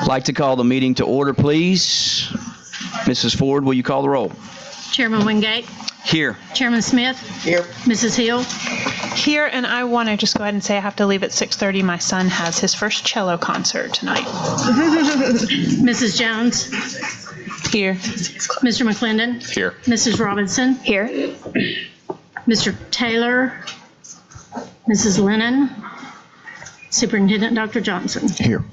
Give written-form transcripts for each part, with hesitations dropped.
I'd like to call the meeting to order, please. Mrs. Ford, will you call the roll? Chairman Wingate. Here. Chairman Smith. Here. Mrs. Hill. Here, and I want to just go ahead and say I have to leave at 6:30. My son has his first cello concert tonight. Mrs. Jones. Here. Mr. McClendon. Here. Mrs. Robinson. Here. Mr. Taylor. Mrs. Lennon. Superintendent Dr. Johnson. Here.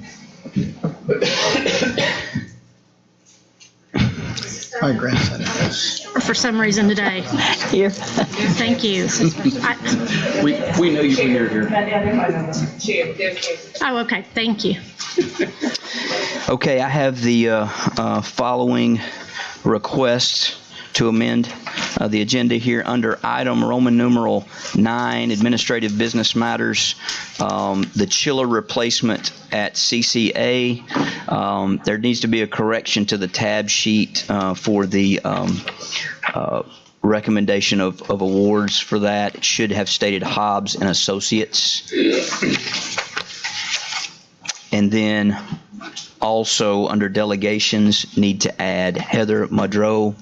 My grandson is. For some reason today. Here. Thank you. We know you when you're here. Oh, okay. Thank you. Okay, I have the following requests to amend the agenda here under item Roman numeral 9, Administrative Business Matters, the chiller replacement at CCA. There needs to be a correction to the tab sheet for the recommendation of awards for that. It should have stated Hobbs and Associates. And then also under delegations, need to add Heather Mudrow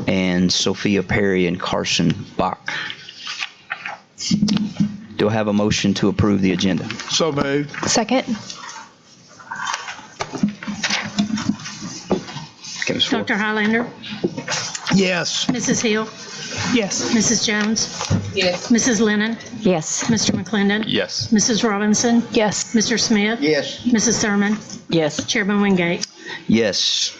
and Sophia Perry and Carson Bach. Do I have a motion to approve the agenda? So moved. Second. Okay, Ms. Ford. Dr. Highlander. Yes. Mrs. Hill. Yes. Mrs. Jones. Yes. Mrs. Lennon. Yes. Mr. McClendon. Yes. Mrs. Robinson. Yes. Mr. Smith. Yes. Mrs. Thurman. Yes. Chairman Wingate. Yes.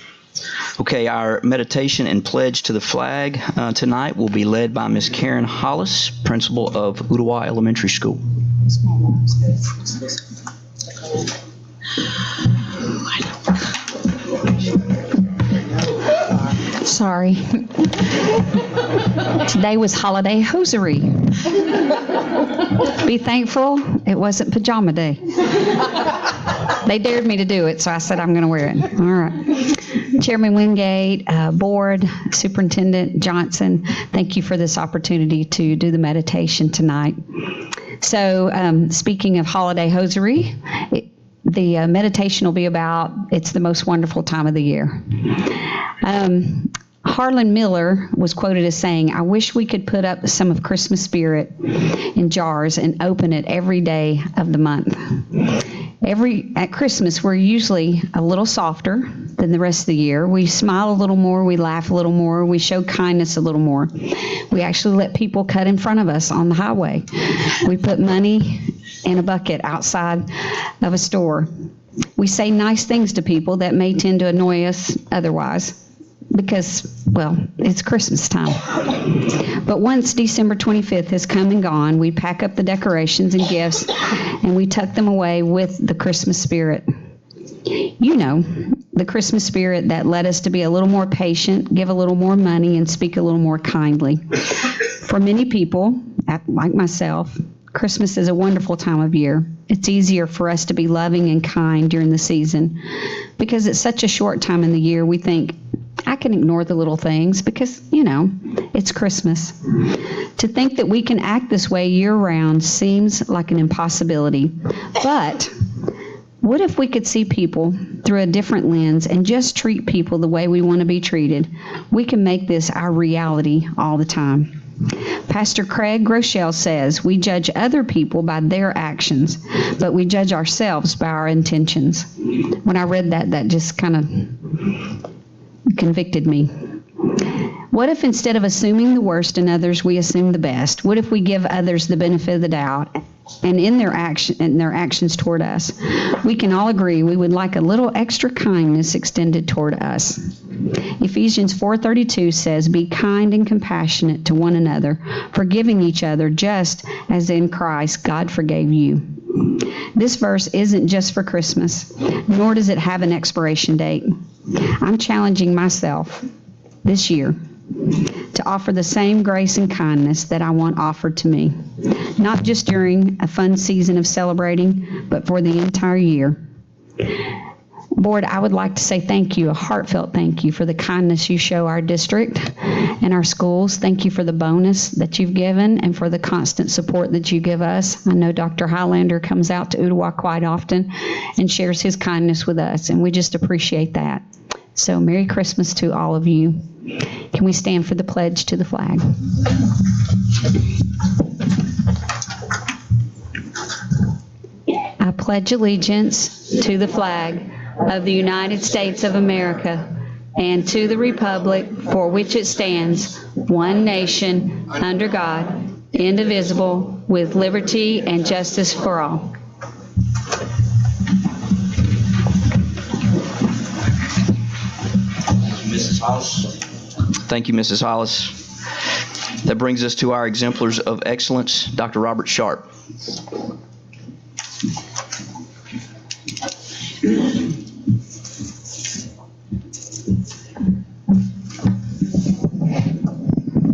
Okay, our meditation and pledge to the flag tonight will be led by Ms. Karen Hollis, principal of Ooltewah Elementary School. Sorry. Today was holiday hosiery. Be thankful it wasn't pajama day. They dared me to do it, so I said I'm going to wear it. All right. Chairman Wingate, Board, Superintendent Johnson, thank you for this opportunity to do the meditation tonight. So speaking of holiday hosiery, the meditation will be about, it's the most wonderful time of the year. Harlan Miller was quoted as saying, "I wish we could put up some of Christmas spirit in jars and open it every day of the month." At Christmas, we're usually a little softer than the rest of the year. We smile a little more, we laugh a little more, we show kindness a little more. We actually let people cut in front of us on the highway. We put money in a bucket outside of a store. We say nice things to people that may tend to annoy us otherwise because, well, it's Christmas time. But once December 25th has come and gone, we pack up the decorations and gifts and we tuck them away with the Christmas spirit. You know, the Christmas spirit that led us to be a little more patient, give a little more money, and speak a little more kindly. For many people, like myself, Christmas is a wonderful time of year. It's easier for us to be loving and kind during the season because it's such a short time in the year. We think, I can ignore the little things because, you know, it's Christmas. To think that we can act this way year-round seems like an impossibility. But what if we could see people through a different lens and just treat people the way we want to be treated? We can make this our reality all the time. Pastor Craig Groeschel says, "We judge other people by their actions, but we judge ourselves by our intentions." When I read that, that just kind of convicted me. What if instead of assuming the worst in others, we assume the best? What if we give others the benefit of the doubt, and in their actions toward us, we can all agree we would like a little extra kindness extended toward us? Ephesians 4:32 says, "Be kind and compassionate to one another, forgiving each other just as in Christ God forgave you." This verse isn't just for Christmas, nor does it have an expiration date. I'm challenging myself this year to offer the same grace and kindness that I want offered to me, not just during a fun season of celebrating, but for the entire year. Board, I would like to say thank you, a heartfelt thank you for the kindness you show our district and our schools. Thank you for the bonus that you've given and for the constant support that you give us. I know Dr. Highlander comes out to Ottawa quite often and shares his kindness with us, and we just appreciate that. So Merry Christmas to all of you. Can we stand for the pledge to the flag? I pledge allegiance to the flag of the United States of America and to the republic for which it stands, one nation, under God, indivisible, with liberty and justice for all. Mrs. Hollis. Thank you, Mrs. Hollis. That brings us to our Exemplars of Excellence, Dr. Robert Sharp.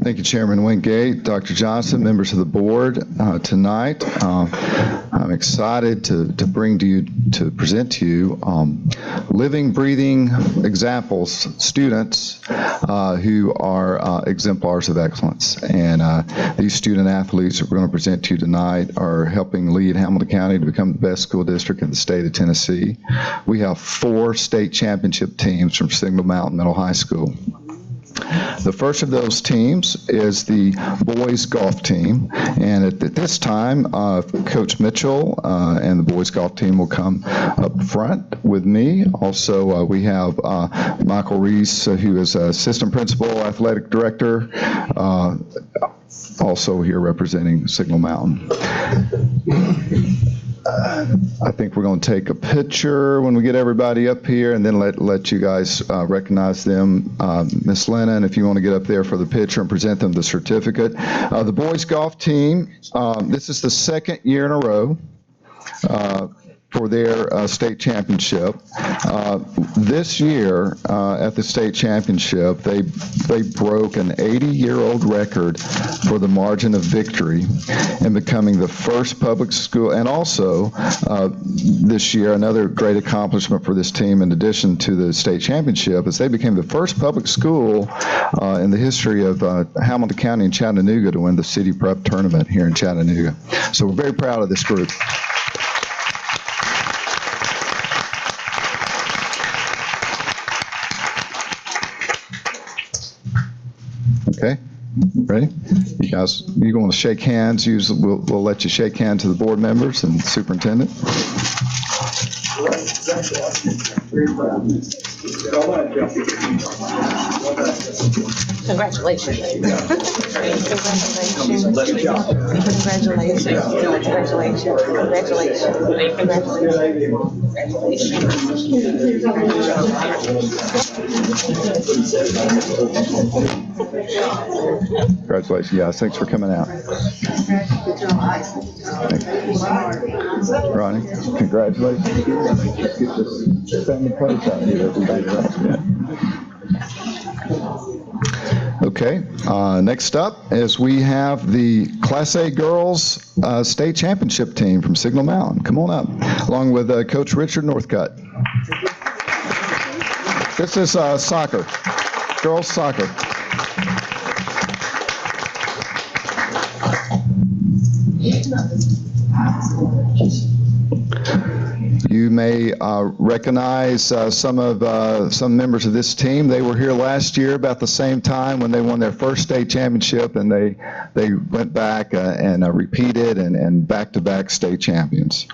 Thank you, Chairman Wingate, Dr. Johnson, members of the board. Tonight, I'm excited to present to you living, breathing examples, students who are exemplars of excellence. And these student athletes that we're going to present to you tonight are helping lead Hamilton County to become the best school district in the state of Tennessee. We have 4 state championship teams from Signal Mountain Middle High School. The first of those teams is the boys golf team, and at this time, Coach Mitchell and the boys golf team will come up front with me. Also, we have Michael Reese, who is assistant principal, athletic director, also here representing Signal Mountain. I think we're going to take a picture when we get everybody up here, and then let you guys recognize them. Miss Lennon, if you want to get up there for the picture and present them the certificate. The boys golf team, this is the second year in a row for their state championship. This year at the state championship, they broke an 80-year-old record for the margin of victory in becoming the first public school, and also this year, another great accomplishment for this team in addition to the state championship, is they became the first public school in the history of Hamilton County and Chattanooga to win the City Prep Tournament here in Chattanooga. So we're very proud of this group. Okay, ready? You guys, you want to shake hands? We'll let you shake hands to the board members and superintendent. Congratulations. Congratulations, guys. Thanks for coming out. Ronnie, congratulations. Let's get this family place out here. Okay, next up is we have the Class A Girls State Championship team from Signal Mountain. Come on up, along with Coach Richard Northcutt. This is soccer, girls soccer. You may recognize some members of this team. They were here last year about the same time when they won their first state championship, and they went back and repeated and back-to-back state champions.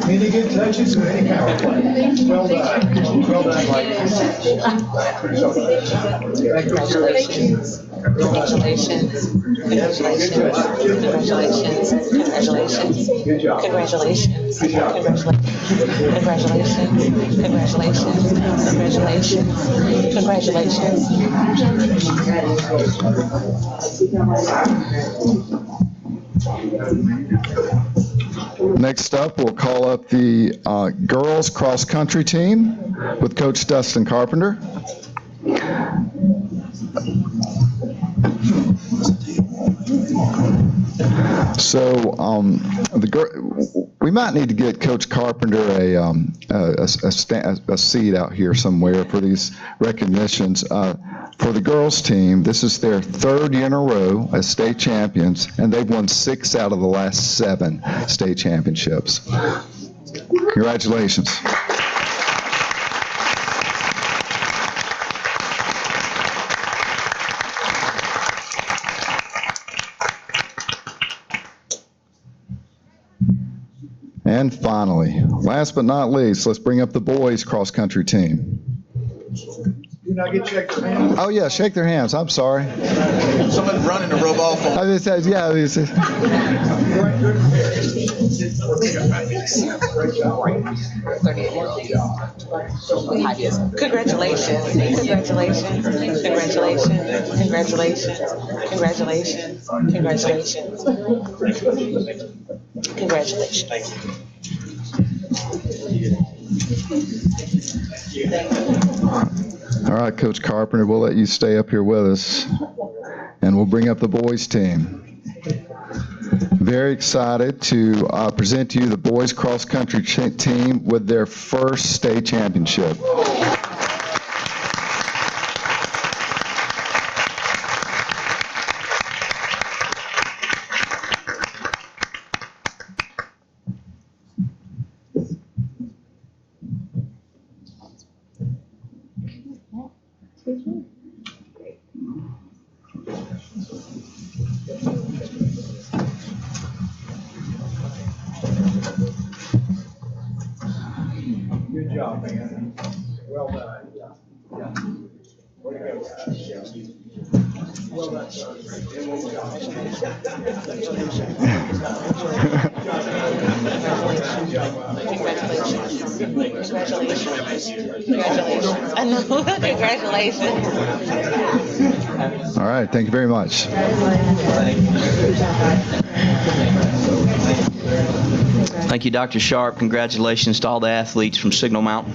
Any good touches or any power play? Well done. Well done, Mike. Congratulations. Congratulations. Congratulations. Congratulations. Congratulations. Good job. Congratulations. Congratulations. Congratulations. Congratulations. Congratulations. Congratulations. Next up, we'll call up the girls cross-country team with Coach Dustin Carpenter. So we might need to get Coach Carpenter a seat out here somewhere for these recognitions. For the girls team, this is their third year in a row as state champions, and they've won 6 out of the last 7 state championships. Congratulations. And finally, last but not least, let's bring up the boys cross-country team. Did I get checked their hands? Oh, yeah, shake their hands. I'm sorry. Someone running to rub off on. I just, yeah, Congratulations. Congratulations. Congratulations. Congratulations. Congratulations. Congratulations. Congratulations. All right, Coach Carpenter, we'll let you stay up here with us, and we'll bring up the boys team. Very excited to present to you the boys cross-country team with their first state championship. Good job, man. Well done. Yeah. Way to go. Yeah. Well done, sir. I know. Congratulations. All right, thank you very much. Thank you, Dr. Sharp. Congratulations to all the athletes from Signal Mountain.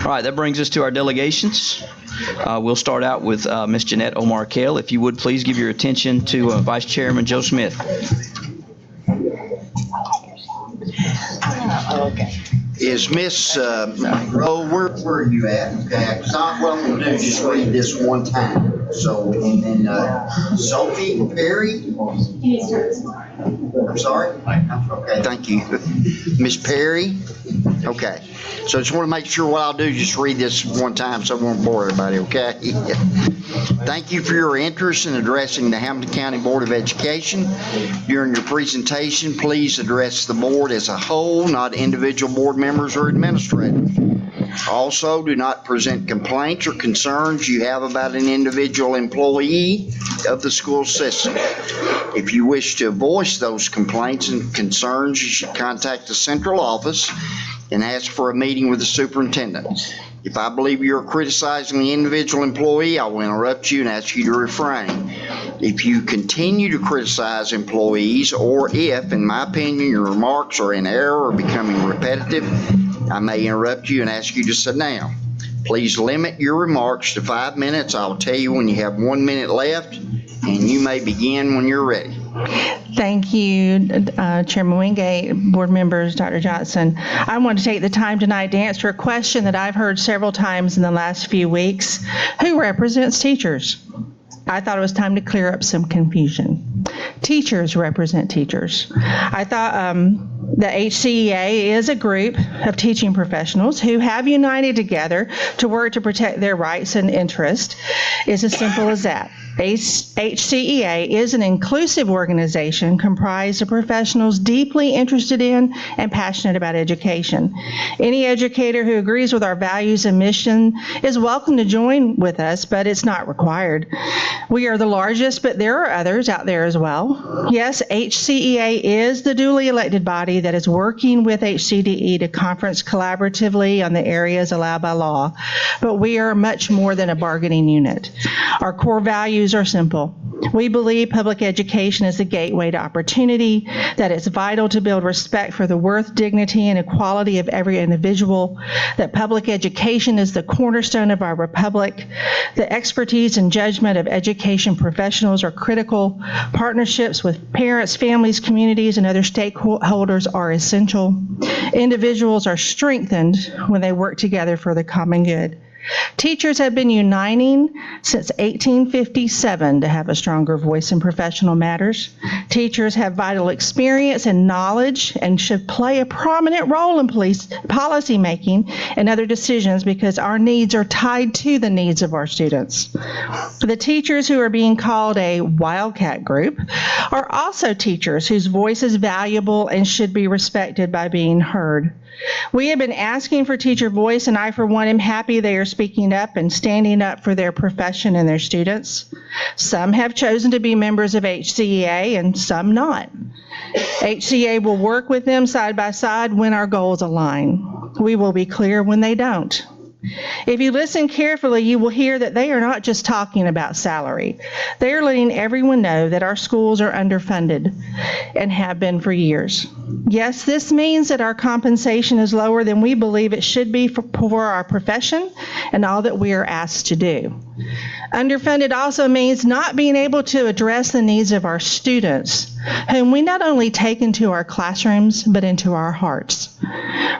All right, that brings us to our delegations. We'll start out with Ms. Jeanette O'Markell. If you would, please give your attention to Vice Chairman Joe Smith. Okay. Is Miss, where are you at? Okay, because what I'm going to do is just read this one time. So, and then Sophie Perry? I'm sorry? Okay, thank you. Miss Perry? Okay. So I just want to make sure what I'll do is just read this one time so I won't bore everybody, okay? Thank you for your interest in addressing the Hamilton County Board of Education. During your presentation, please address the board as a whole, not individual board members or administrators. Also, do not present complaints or concerns you have about an individual employee of the school system. If you wish to voice those complaints and concerns, you should contact the central office and ask for a meeting with the superintendent. If I believe you're criticizing the individual employee, I will interrupt you and ask you to refrain. If you continue to criticize employees, or if, in my opinion, your remarks are in error or becoming repetitive, I may interrupt you and ask you to sit down. Please limit your remarks to 5 minutes. I'll tell you when you have 1 minute left, and you may begin when you're ready. Thank you, Chairman Wingate, board members, Dr. Johnson. I want to take the time tonight to answer a question that I've heard several times in the last few weeks. Who represents teachers? I thought it was time to clear up some confusion. Teachers represent teachers. I thought the HCEA is a group of teaching professionals who have united together to work to protect their rights and interests. It's as simple as that. HCEA is an inclusive organization comprised of professionals deeply interested in and passionate about education. Any educator who agrees with our values and mission is welcome to join with us, but it's not required. We are the largest, but there are others out there as well. Yes, HCEA is the duly elected body that is working with HCDE to conference collaboratively on the areas allowed by law, but we are much more than a bargaining unit. Our core values are simple. We believe public education is the gateway to opportunity, that it's vital to build respect for the worth, dignity, and equality of every individual, that public education is the cornerstone of our republic, the expertise and judgment of education professionals are critical, partnerships with parents, families, communities, and other stakeholders are essential, individuals are strengthened when they work together for the common good. Teachers have been uniting since 1857 to have a stronger voice in professional matters. Teachers have vital experience and knowledge and should play a prominent role in policy making and other decisions because our needs are tied to the needs of our students. The teachers who are being called a wildcat group are also teachers whose voice is valuable and should be respected by being heard. We have been asking for teacher voice, and I, for one, am happy they are speaking up and standing up for their profession and their students. Some have chosen to be members of HCEA and some not. HCA will work with them side by side when our goals align. We will be clear when they don't. If you listen carefully, you will hear that they are not just talking about salary. They are letting everyone know that our schools are underfunded and have been for years. Yes, this means that our compensation is lower than we believe it should be for our profession and all that we are asked to do. Underfunded also means not being able to address the needs of our students, whom we not only take into our classrooms, but into our hearts.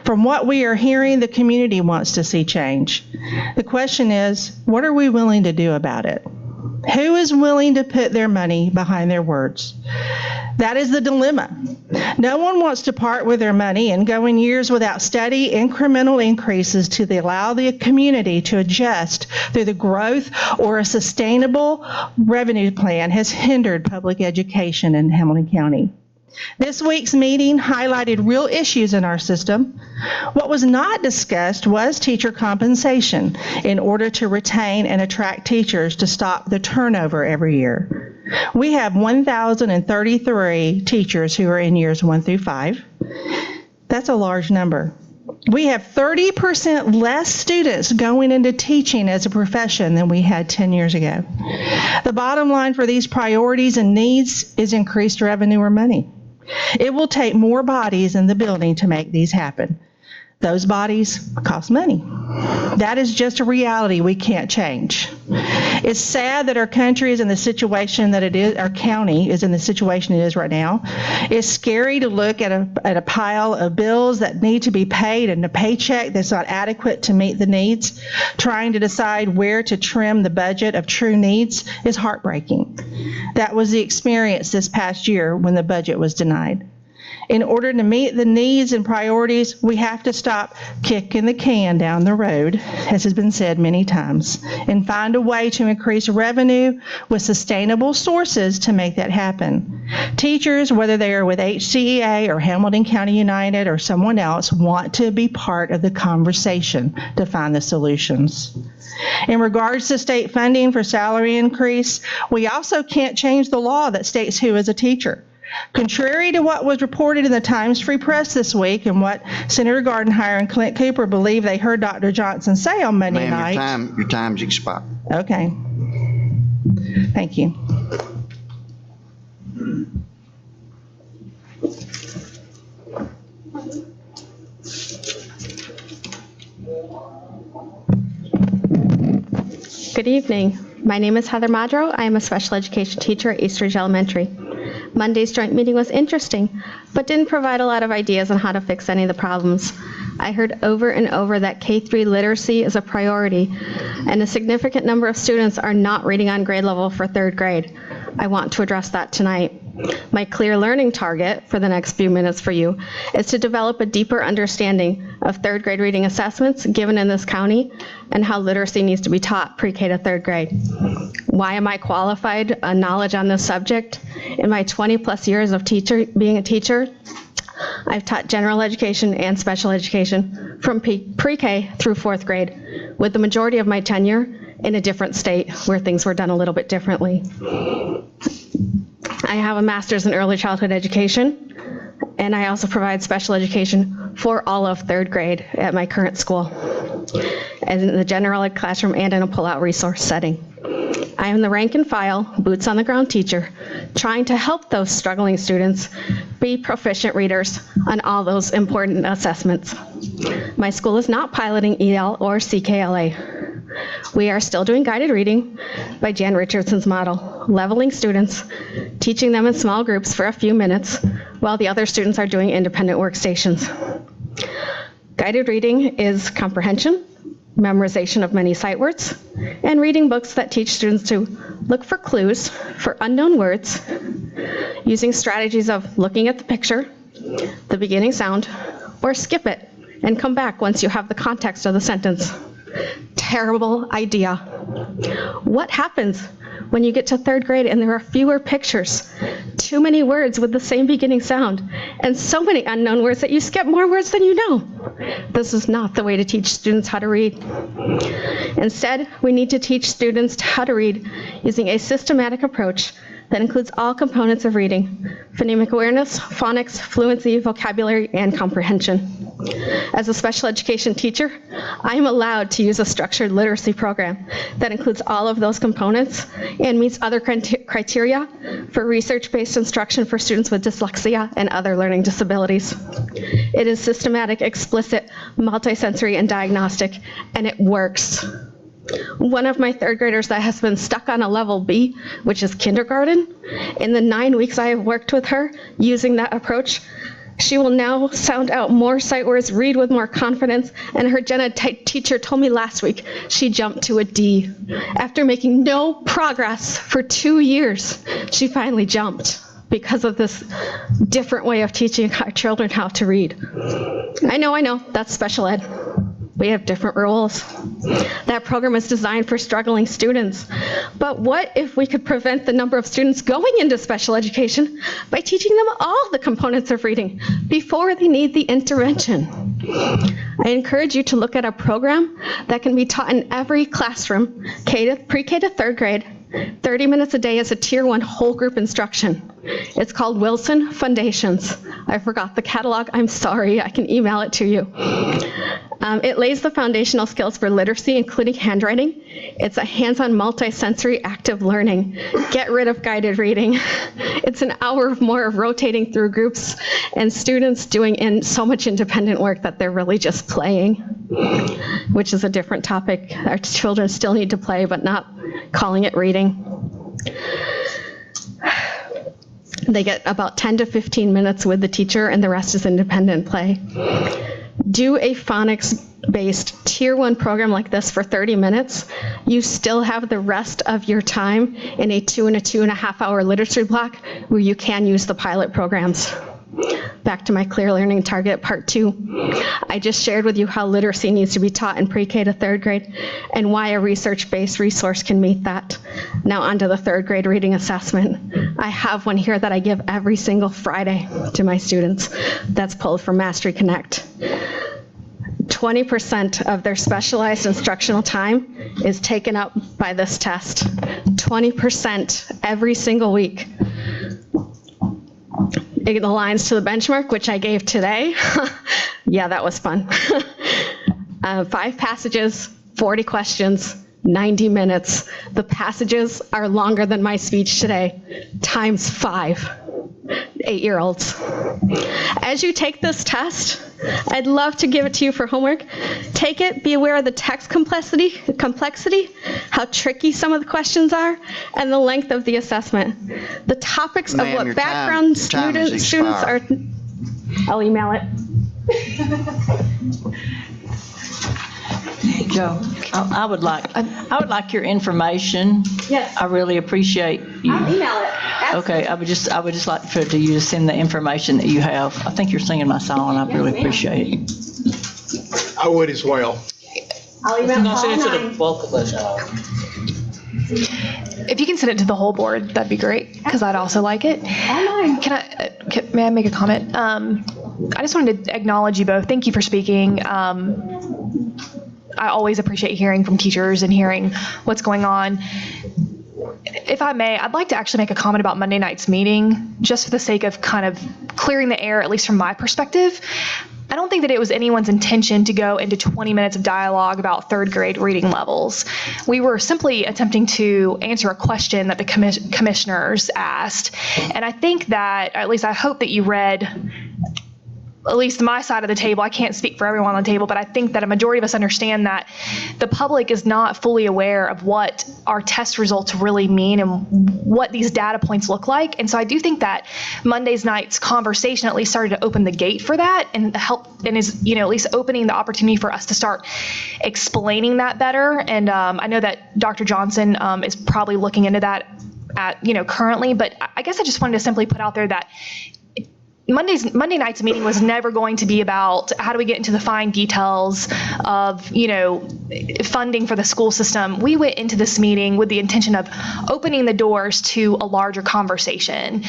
From what we are hearing, the community wants to see change. The question is, what are we willing to do about it? Who is willing to put their money behind their words? That is the dilemma. No one wants to part with their money and go in years without steady incremental increases to allow the community to adjust through the growth, or a sustainable revenue plan has hindered public education in Hamilton County. This week's meeting highlighted real issues in our system. What was not discussed was teacher compensation in order to retain and attract teachers to stop the turnover every year. We have 1,033 teachers who are in years 1 through 5. That's a large number. We have 30% less students going into teaching as a profession than we had 10 years ago. The bottom line for these priorities and needs is increased revenue or money. It will take more bodies in the building to make these happen. Those bodies cost money. That is just a reality we can't change. It's sad that our country is in the situation that it is, our county is in the situation it is right now. It's scary to look at a pile of bills that need to be paid and a paycheck that's not adequate to meet the needs. Trying to decide where to trim the budget of true needs is heartbreaking. That was the experience this past year when the budget was denied. In order to meet the needs and priorities, we have to stop kicking the can down the road, as has been said many times, and find a way to increase revenue with sustainable sources to make that happen. Teachers, whether they are with HCEA or Hamilton County United or someone else, want to be part of the conversation to find the solutions. In regards to state funding for salary increase, we also can't change the law that states who is a teacher. Contrary to what was reported in the Times Free Press this week and what Senator Gardenhire and Clint Cooper believe they heard Dr. Johnson say on Monday night. Ma'am, your time's expired. Okay. Thank you. Good evening. My name is Heather Madro. I am a special education teacher at Eastridge Elementary. Monday's joint meeting was interesting, but didn't provide a lot of ideas on how to fix any of the problems. I heard over and over that K-3 literacy is a priority, and a significant number of students are not reading on grade level for 3rd grade. I want to address that tonight. My clear learning target for the next few minutes for you is to develop a deeper understanding of 3rd grade reading assessments given in this county and how literacy needs to be taught pre-K to 3rd grade. Why am I qualified? Knowledge on this subject. In my 20 plus years of being a teacher, I've taught general education and special education from pre-K through 4th grade, with the majority of my tenure in a different state where things were done a little bit differently. I have a master's in early childhood education and I also provide special education for all of third grade at my current school, as in the general ed classroom and in a pull-out resource setting. I am the rank and file, boots on the ground teacher, trying to help those struggling students be proficient readers on all those important assessments. My school is not piloting EL or CKLA. We are still doing guided reading by Jan Richardson's model, leveling students, teaching them in small groups for a few minutes, while the other students are doing independent workstations. Guided reading is comprehension, memorization of many sight words, and reading books that teach students to look for clues for unknown words, using strategies of looking at the picture, the beginning sound, or skip it and come back once you have the context of the sentence. Terrible idea. What happens when you get to third grade and there are fewer pictures, too many words with the same beginning sound, and so many unknown words that you skip more words than you know? This is not the way to teach students how to read. Instead, we need to teach students how to read using a systematic approach that includes all components of reading: phonemic awareness, phonics, fluency, vocabulary, and comprehension. As a special education teacher, I am allowed to use a structured literacy program that includes all of those components and meets other criteria for research-based instruction for students with dyslexia and other learning disabilities. It is systematic, explicit, multisensory, and diagnostic, and it works. One of my third graders that has been stuck on a level B, which is kindergarten, in the 9 weeks I have worked with her using that approach, she will now sound out more sight words, read with more confidence, and her gen ed teacher told me last week she jumped to a D. After making no progress for 2 years, she finally jumped because of this different way of teaching our children how to read. I know, that's special ed. We have different rules. That program is designed for struggling students. But what if we could prevent the number of students going into special education by teaching them all the components of reading before they need the intervention? I encourage you to look at a program that can be taught in every classroom, pre-K to third grade, 30 minutes a day as a Tier 1 whole group instruction. It's called Wilson Foundations. I forgot the catalog. I'm sorry. I can email it to you. It lays the foundational skills for literacy, including handwriting. It's a hands-on, multi-sensory, active learning. Get rid of guided reading. It's an hour or more of rotating through groups and students doing so much independent work that they're really just playing, which is a different topic. Our children still need to play, but not calling it reading. They get about 10 to 15 minutes with the teacher, and the rest is independent play. Do a phonics-based Tier 1 program like this for 30 minutes. You still have the rest of your time in a 2 and a 2.5 hour literacy block where you can use the pilot programs. Back to my clear learning target, part 2. I just shared with you how literacy needs to be taught in pre-K to third grade and why a research-based resource can meet that. Now onto the third grade reading assessment. I have one here that I give every single Friday to my students. That's pulled from Mastery Connect. 20% of their specialized instructional time is taken up by this test. 20% every single week. It aligns to the benchmark, which I gave today. Yeah, that was fun. 5 passages, 40 questions, 90 minutes. The passages are longer than my speech today, times 5. 8-year-olds. As you take this test, I'd love to give it to you for homework. Take it, be aware of the text complexity, how tricky some of the questions are, and the length of the assessment. The topics of what background students are. I'll email it. Joe, I would like your information. Yes. I really appreciate you. I'll email it. Okay, I would just like for you to send the information that you have. I think you're singing my song, and I really appreciate it. I would as well. I'll email it. Both of us. If you can send it to the whole board, that'd be great, because I'd also like it. May I make a comment? I just wanted to acknowledge you both. Thank you for speaking. I always appreciate hearing from teachers and hearing what's going on. if I may, I'd like to actually make a comment about Monday night's meeting, just for the sake of kind of clearing the air, at least from my perspective. I don't think that it was anyone's intention to go into 20 minutes of dialogue about third grade reading levels. We were simply attempting to answer a question that the commissioners asked. And I think that, at least I hope that you read at least my side of the table. I can't speak for everyone on the table, but I think that a majority of us understand that the public is not fully aware of what our test results really mean and what these data points look like. And so I do think that Monday's night's conversation at least started to open the gate for that and is, at least opening the opportunity for us to start explaining that better. And I know that Dr. Johnson is probably looking into that currently, but I guess I just wanted to simply put out there that Monday night's meeting was never going to be about how do we get into the fine details of, funding for the school system. We went into this meeting with the intention of opening the doors to a larger conversation.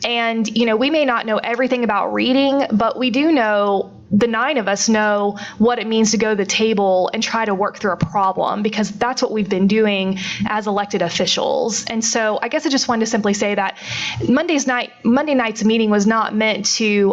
And, we may not know everything about reading, but we do know, the 9 of us know what it means to go to the table and try to work through a problem, because that's what we've been doing as elected officials. And so I guess I just wanted to simply say that Monday night's meeting was not meant to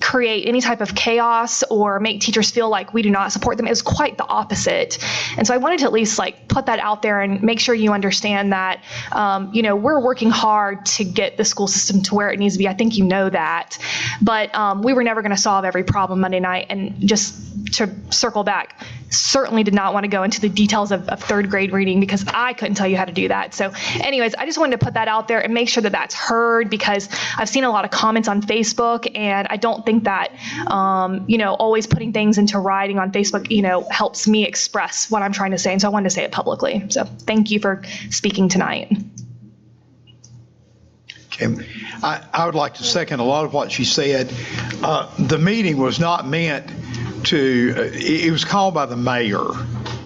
create any type of chaos or make teachers feel like we do not support them. It was quite the opposite. And so I wanted to at least put that out there and make sure you understand that, we're working hard to get the school system to where it needs to be. I think you know that. But we were never going to solve every problem Monday night. And just to circle back, certainly did not want to go into the details of third grade reading, because I couldn't tell you how to do that. So anyways, I just wanted to put that out there and make sure that that's heard, because I've seen a lot of comments on Facebook, and I don't think that, always putting things into writing on Facebook, helps me express what I'm trying to say. And so I wanted to say it publicly. So thank you for speaking tonight. Okay. I would like to second a lot of what she said. The meeting was not meant to, it was called by the mayor,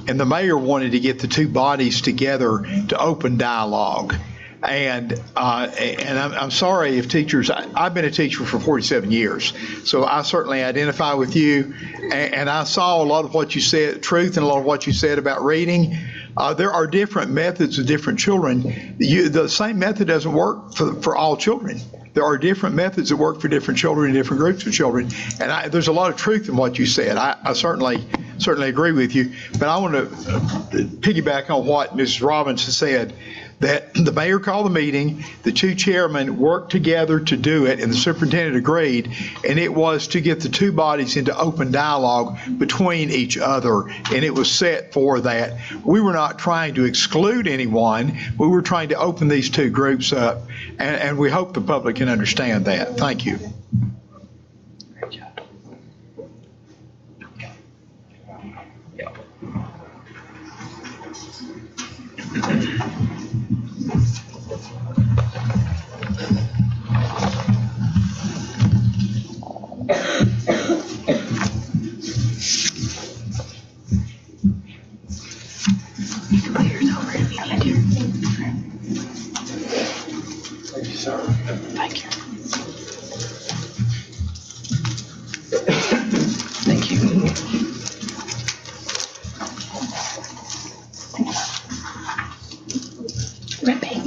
and the mayor wanted to get the two bodies together to open dialogue. And I'm sorry if teachers, I've been a teacher for 47 years, so I certainly identify with you, and I saw a lot of what you said, truth, and a lot of what you said about reading. There are different methods of different children. The same method doesn't work for all children. There are different methods that work for different children and different groups of children. And there's a lot of truth in what you said. I certainly agree with you. But I want to piggyback on what Mrs. Robinson said, that the mayor called the meeting, the two chairmen worked together to do it, and the superintendent agreed, and it was to get the two bodies into open dialogue between each other, and it was set for that. We were not trying to exclude anyone. We were trying to open these two groups up, and we hope the public can understand that. Thank you. Great job. You can put yours over if you need to. Thank you, sir. Thank you. Thank you. Red pink.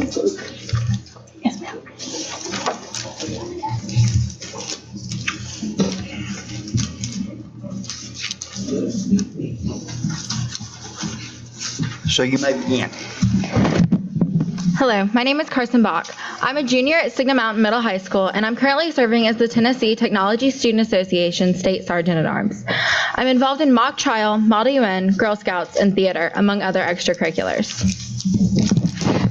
Yes, ma'am. So you may begin. Hello, my name is Carson Bach. I'm a junior at Signal Mountain Middle High School, and I'm currently serving as the Tennessee Technology Student Association State Sergeant at Arms. I'm involved in mock trial, Model UN, Girl Scouts, and theater, among other extracurriculars.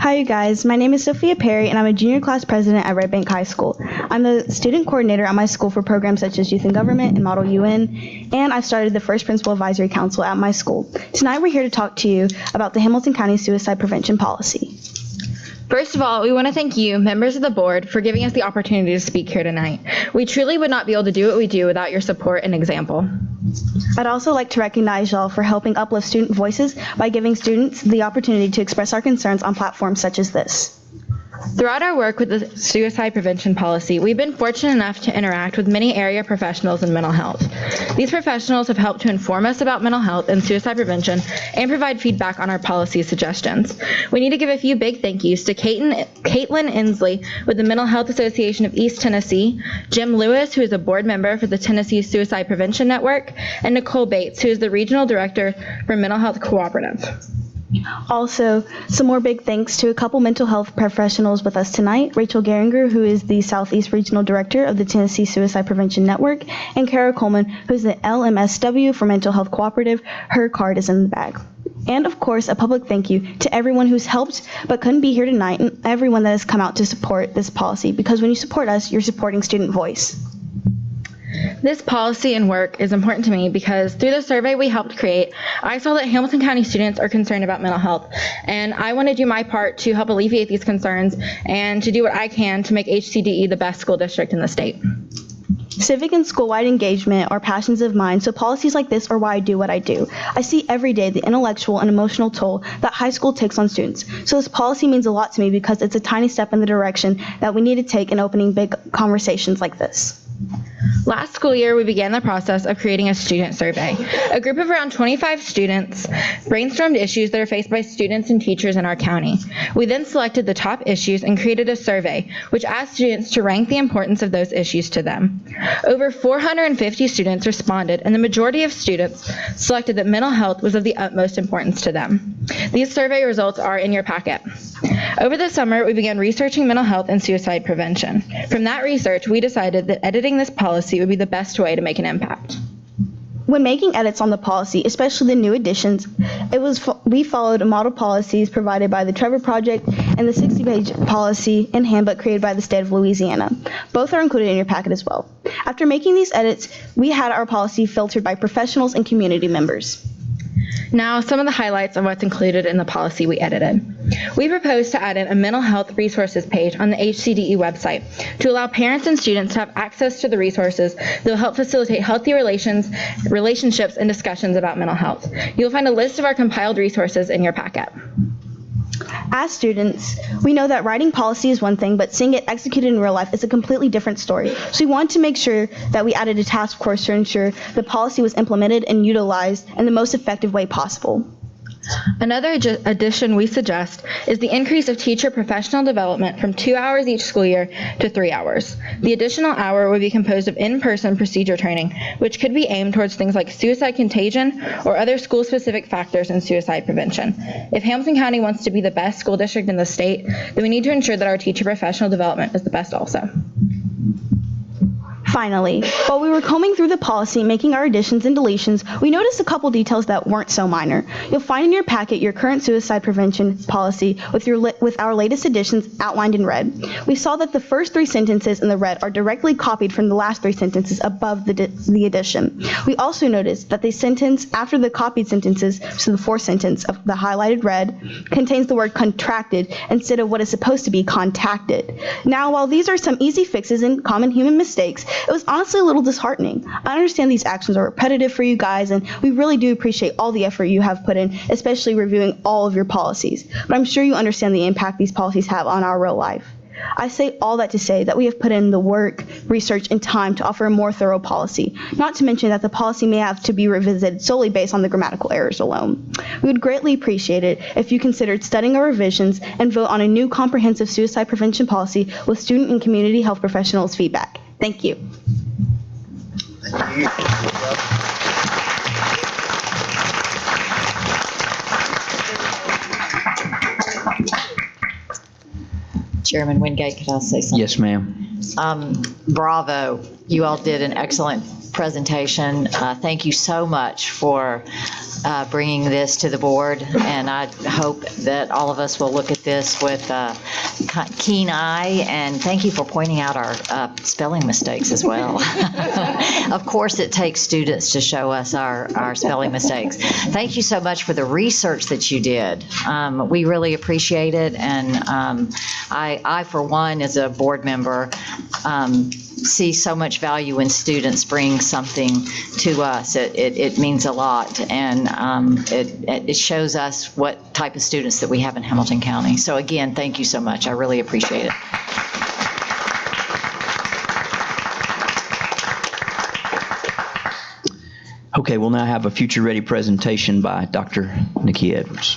Hi, you guys. My name is Sophia Perry, and I'm a junior class president at Red Bank High School. I'm the student coordinator at my school for programs such as Youth in Government and Model UN, and I've started the first Principal Advisory Council at my school. Tonight, we're here to talk to you about the Hamilton County Suicide Prevention Policy. First of all, we want to thank you, members of the board, for giving us the opportunity to speak here tonight. We truly would not be able to do what we do without your support and example. I'd also like to recognize y'all for helping uplift student voices by giving students the opportunity to express our concerns on platforms such as this. Throughout our work with the suicide prevention policy, we've been fortunate enough to interact with many area professionals in mental health. These professionals have helped to inform us about mental health and suicide prevention and provide feedback on our policy suggestions. We need to give a few big thank yous to Caitlin Inslee with the Mental Health Association of East Tennessee, Jim Lewis, who is a board member for the Tennessee Suicide Prevention Network, and Nicole Bates, who is the regional director for Mental Health Cooperative. Also, some more big thanks to a couple mental health professionals with us tonight, Rachel Geringer, who is the Southeast Regional Director of the Tennessee Suicide Prevention Network, and Kara Coleman, who is the LMSW for Mental Health Cooperative. Her card is in the bag. And of course, a public thank you to everyone who's helped but couldn't be here tonight, and everyone that has come out to support this policy, because when you support us, you're supporting student voice. This policy and work is important to me because through the survey we helped create, I saw that Hamilton County students are concerned about mental health, and I want to do my part to help alleviate these concerns and to do what I can to make HCDE the best school district in the state. Civic and school-wide engagement are passions of mine, so policies like this are why I do what I do. I see every day the intellectual and emotional toll that high school takes on students. So this policy means a lot to me because it's a tiny step in the direction that we need to take in opening big conversations like this. Last school year, we began the process of creating a student survey. A group of around 25 students brainstormed issues that are faced by students and teachers in our county. We then selected the top issues and created a survey, which asked students to rank the importance of those issues to them. Over 450 students responded, and the majority of students selected that mental health was of the utmost importance to them. These survey results are in your packet. Over the summer, we began researching mental health and suicide prevention. From that research, we decided that editing this policy would be the best way to make an impact. When making edits on the policy, especially the new additions, we followed model policies provided by the Trevor Project and the 60-page policy and handbook created by the state of Louisiana. Both are included in your packet as well. After making these edits, we had our policy filtered by professionals and community members. Now, some of the highlights of what's included in the policy we edited. We proposed to add in a mental health resources page on the HCDE website to allow parents and students to have access to the resources that will help facilitate healthy relationships and discussions about mental health. You'll find a list of our compiled resources in your packet. As students, we know that writing policy is one thing, but seeing it executed in real life is a completely different story. So we wanted to make sure that we added a task force to ensure the policy was implemented and utilized in the most effective way possible. Another addition we suggest is the increase of teacher professional development from 2 hours each school year to 3 hours. The additional hour would be composed of in-person procedure training, which could be aimed towards things like suicide contagion or other school-specific factors in suicide prevention. If Hamilton County wants to be the best school district in the state, then we need to ensure that our teacher professional development is the best also. Finally, while we were combing through the policy, making our additions and deletions, we noticed a couple details that weren't so minor. You'll find in your packet your current suicide prevention policy with our latest additions outlined in red. We saw that the first 3 sentences in the red are directly copied from the last 3 sentences above the addition. We also noticed that the sentence after the copied sentences, so the 4th sentence of the highlighted red, contains the word contracted instead of what is supposed to be contacted. Now, while these are some easy fixes and common human mistakes, it was honestly a little disheartening. I understand these actions are repetitive for you guys, and we really do appreciate all the effort you have put in, especially reviewing all of your policies. But I'm sure you understand the impact these policies have on our real life. I say all that to say that we have put in the work, research, and time to offer a more thorough policy, not to mention that the policy may have to be revisited solely based on the grammatical errors alone. We would greatly appreciate it if you considered studying our revisions and vote on a new comprehensive suicide prevention policy with student and community health professionals' feedback. Thank you. Thank you. Chairman Wingate, could I say something? Yes, ma'am. Bravo. You all did an excellent presentation. Thank you so much for bringing this to the board, and I hope that all of us will look at this with a keen eye, and thank you for pointing out our spelling mistakes as well. Of course, it takes students to show us our spelling mistakes. Thank you so much for the research that you did. We really appreciate it, and I for one, as a board member, see so much value when students bring something to us. It means a lot, and it shows us what type of students that we have in Hamilton County. So again, thank you so much. I really appreciate it. Okay, we'll now have a future-ready presentation by Dr. Nikki Edwards.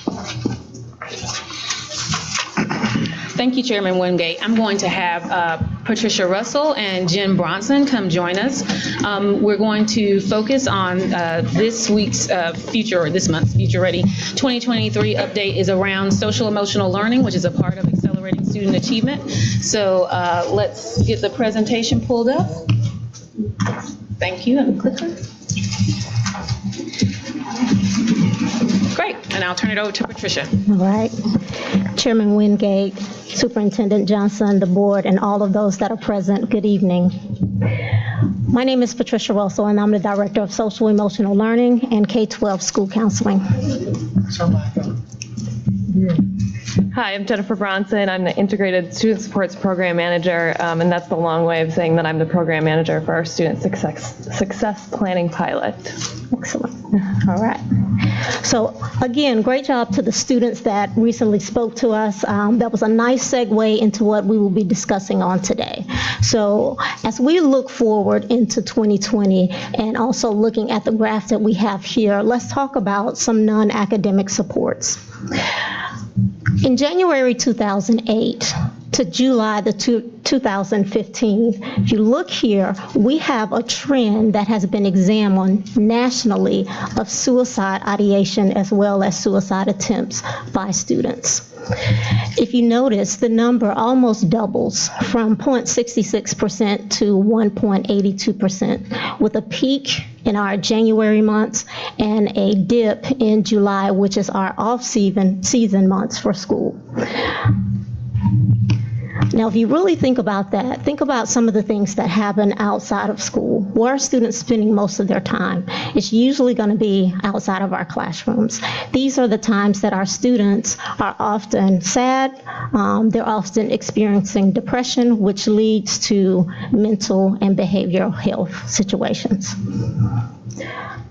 Thank you, Chairman Wingate. I'm going to have Patricia Russell and Jen Bronson come join us. We're going to focus on this month's Future Ready 2023 update is around social-emotional learning, which is a part of accelerating student achievement. So let's get the presentation pulled up. Thank you, and the clicker. Great, and I'll turn it over to Patricia. All right. Chairman Wingate, Superintendent Johnson, the board, and all of those that are present, good evening. My name is Patricia Russell, and I'm the Director of Social Emotional Learning and K-12 School Counseling. Hi, I'm Jennifer Bronson. I'm the Integrated Student Supports Program Manager, and that's the long way of saying that I'm the Program Manager for our Student Success Planning Pilot. Excellent. All right. So again, great job to the students that recently spoke to us. That was a nice segue into what we will be discussing on today. So as we look forward into 2020 and also looking at the graph that we have here, let's talk about some non-academic supports. In January 2008 to July 2015, if you look here, we have a trend that has been examined nationally of suicide ideation as well as suicide attempts by students. If you notice, the number almost doubles from 0.66% to 1.82%, with a peak in our January months and a dip in July, which is our off-season months for school. Now, if you really think about that, think about some of the things that happen outside of school. Where are students spending most of their time? It's usually going to be outside of our classrooms. These are the times that our students are often sad. They're often experiencing depression, which leads to mental and behavioral health situations.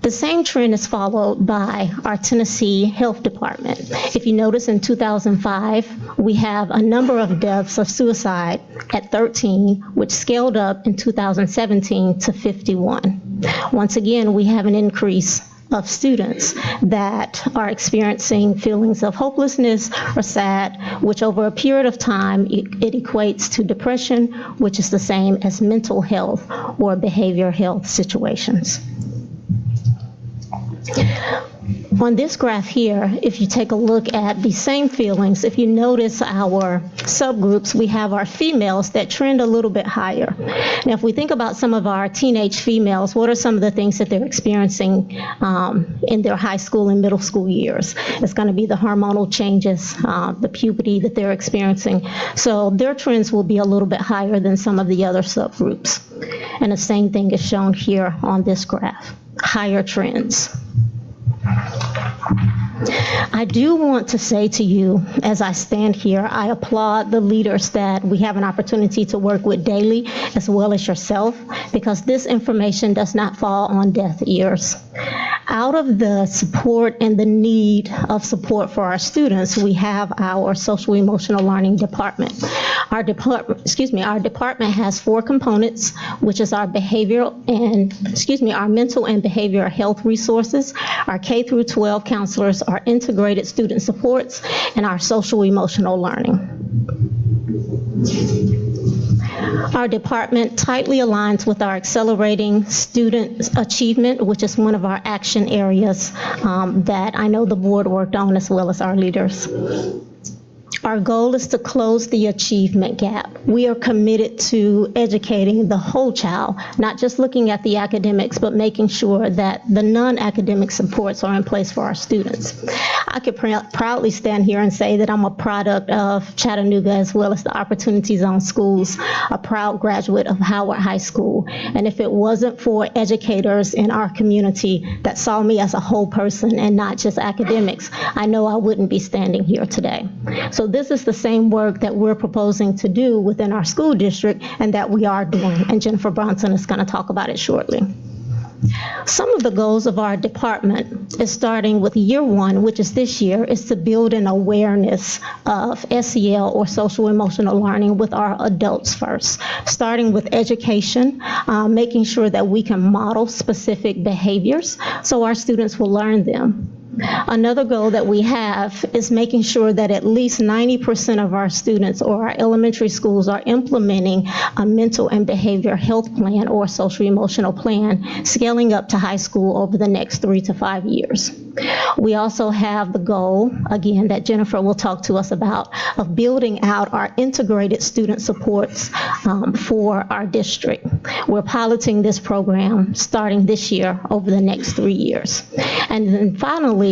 The same trend is followed by our Tennessee Health Department. If you notice, in 2005, we have a number of deaths of suicide at 13, which scaled up in 2017 to 51. Once again, we have an increase of students that are experiencing feelings of hopelessness or sad, which over a period of time, it equates to depression, which is the same as mental health or behavioral health situations. On this graph here, if you take a look at the same feelings, if you notice our subgroups, we have our females that trend a little bit higher. Now, if we think about some of our teenage females, what are some of the things that they're experiencing in their high school and middle school years? It's going to be the hormonal changes, the puberty that they're experiencing. So their trends will be a little bit higher than some of the other subgroups. And the same thing is shown here on this graph, higher trends. I do want to say to you, as I stand here, I applaud the leaders that we have an opportunity to work with daily, as well as yourself, because this information does not fall on deaf ears. Out of the support and the need of support for our students, we have our social emotional learning department. Our department has 4 components, which is our our mental and behavioral health resources, our K through 12 counselors, our integrated student supports, and our social emotional learning. Our department tightly aligns with our accelerating student achievement, which is one of our action areas that I know the board worked on, as well as our leaders. Our goal is to close the achievement gap. We are committed to educating the whole child, not just looking at the academics, but making sure that the non-academic supports are in place for our students. I could proudly stand here and say that I'm a product of Chattanooga, as well as the Opportunity Zone schools, a proud graduate of Howard High School. And if it wasn't for educators in our community that saw me as a whole person and not just academics, I know I wouldn't be standing here today. So this is the same work that we're proposing to do within our school district and that we are doing, and Jennifer Bronson is going to talk about it shortly. Some of the goals of our department is starting with year one, which is this year, is to build an awareness of SEL or social emotional learning with our adults first, starting with education, making sure that we can model specific behaviors so our students will learn them. Another goal that we have is making sure that at least 90% of our students or our elementary schools are implementing a mental and behavioral health plan or social emotional plan, scaling up to high school over the next 3 to 5 years. We also have the goal, again, that Jennifer will talk to us about, of building out our integrated student supports for our district. We're piloting this program starting this year over the next 3 years. And then finally,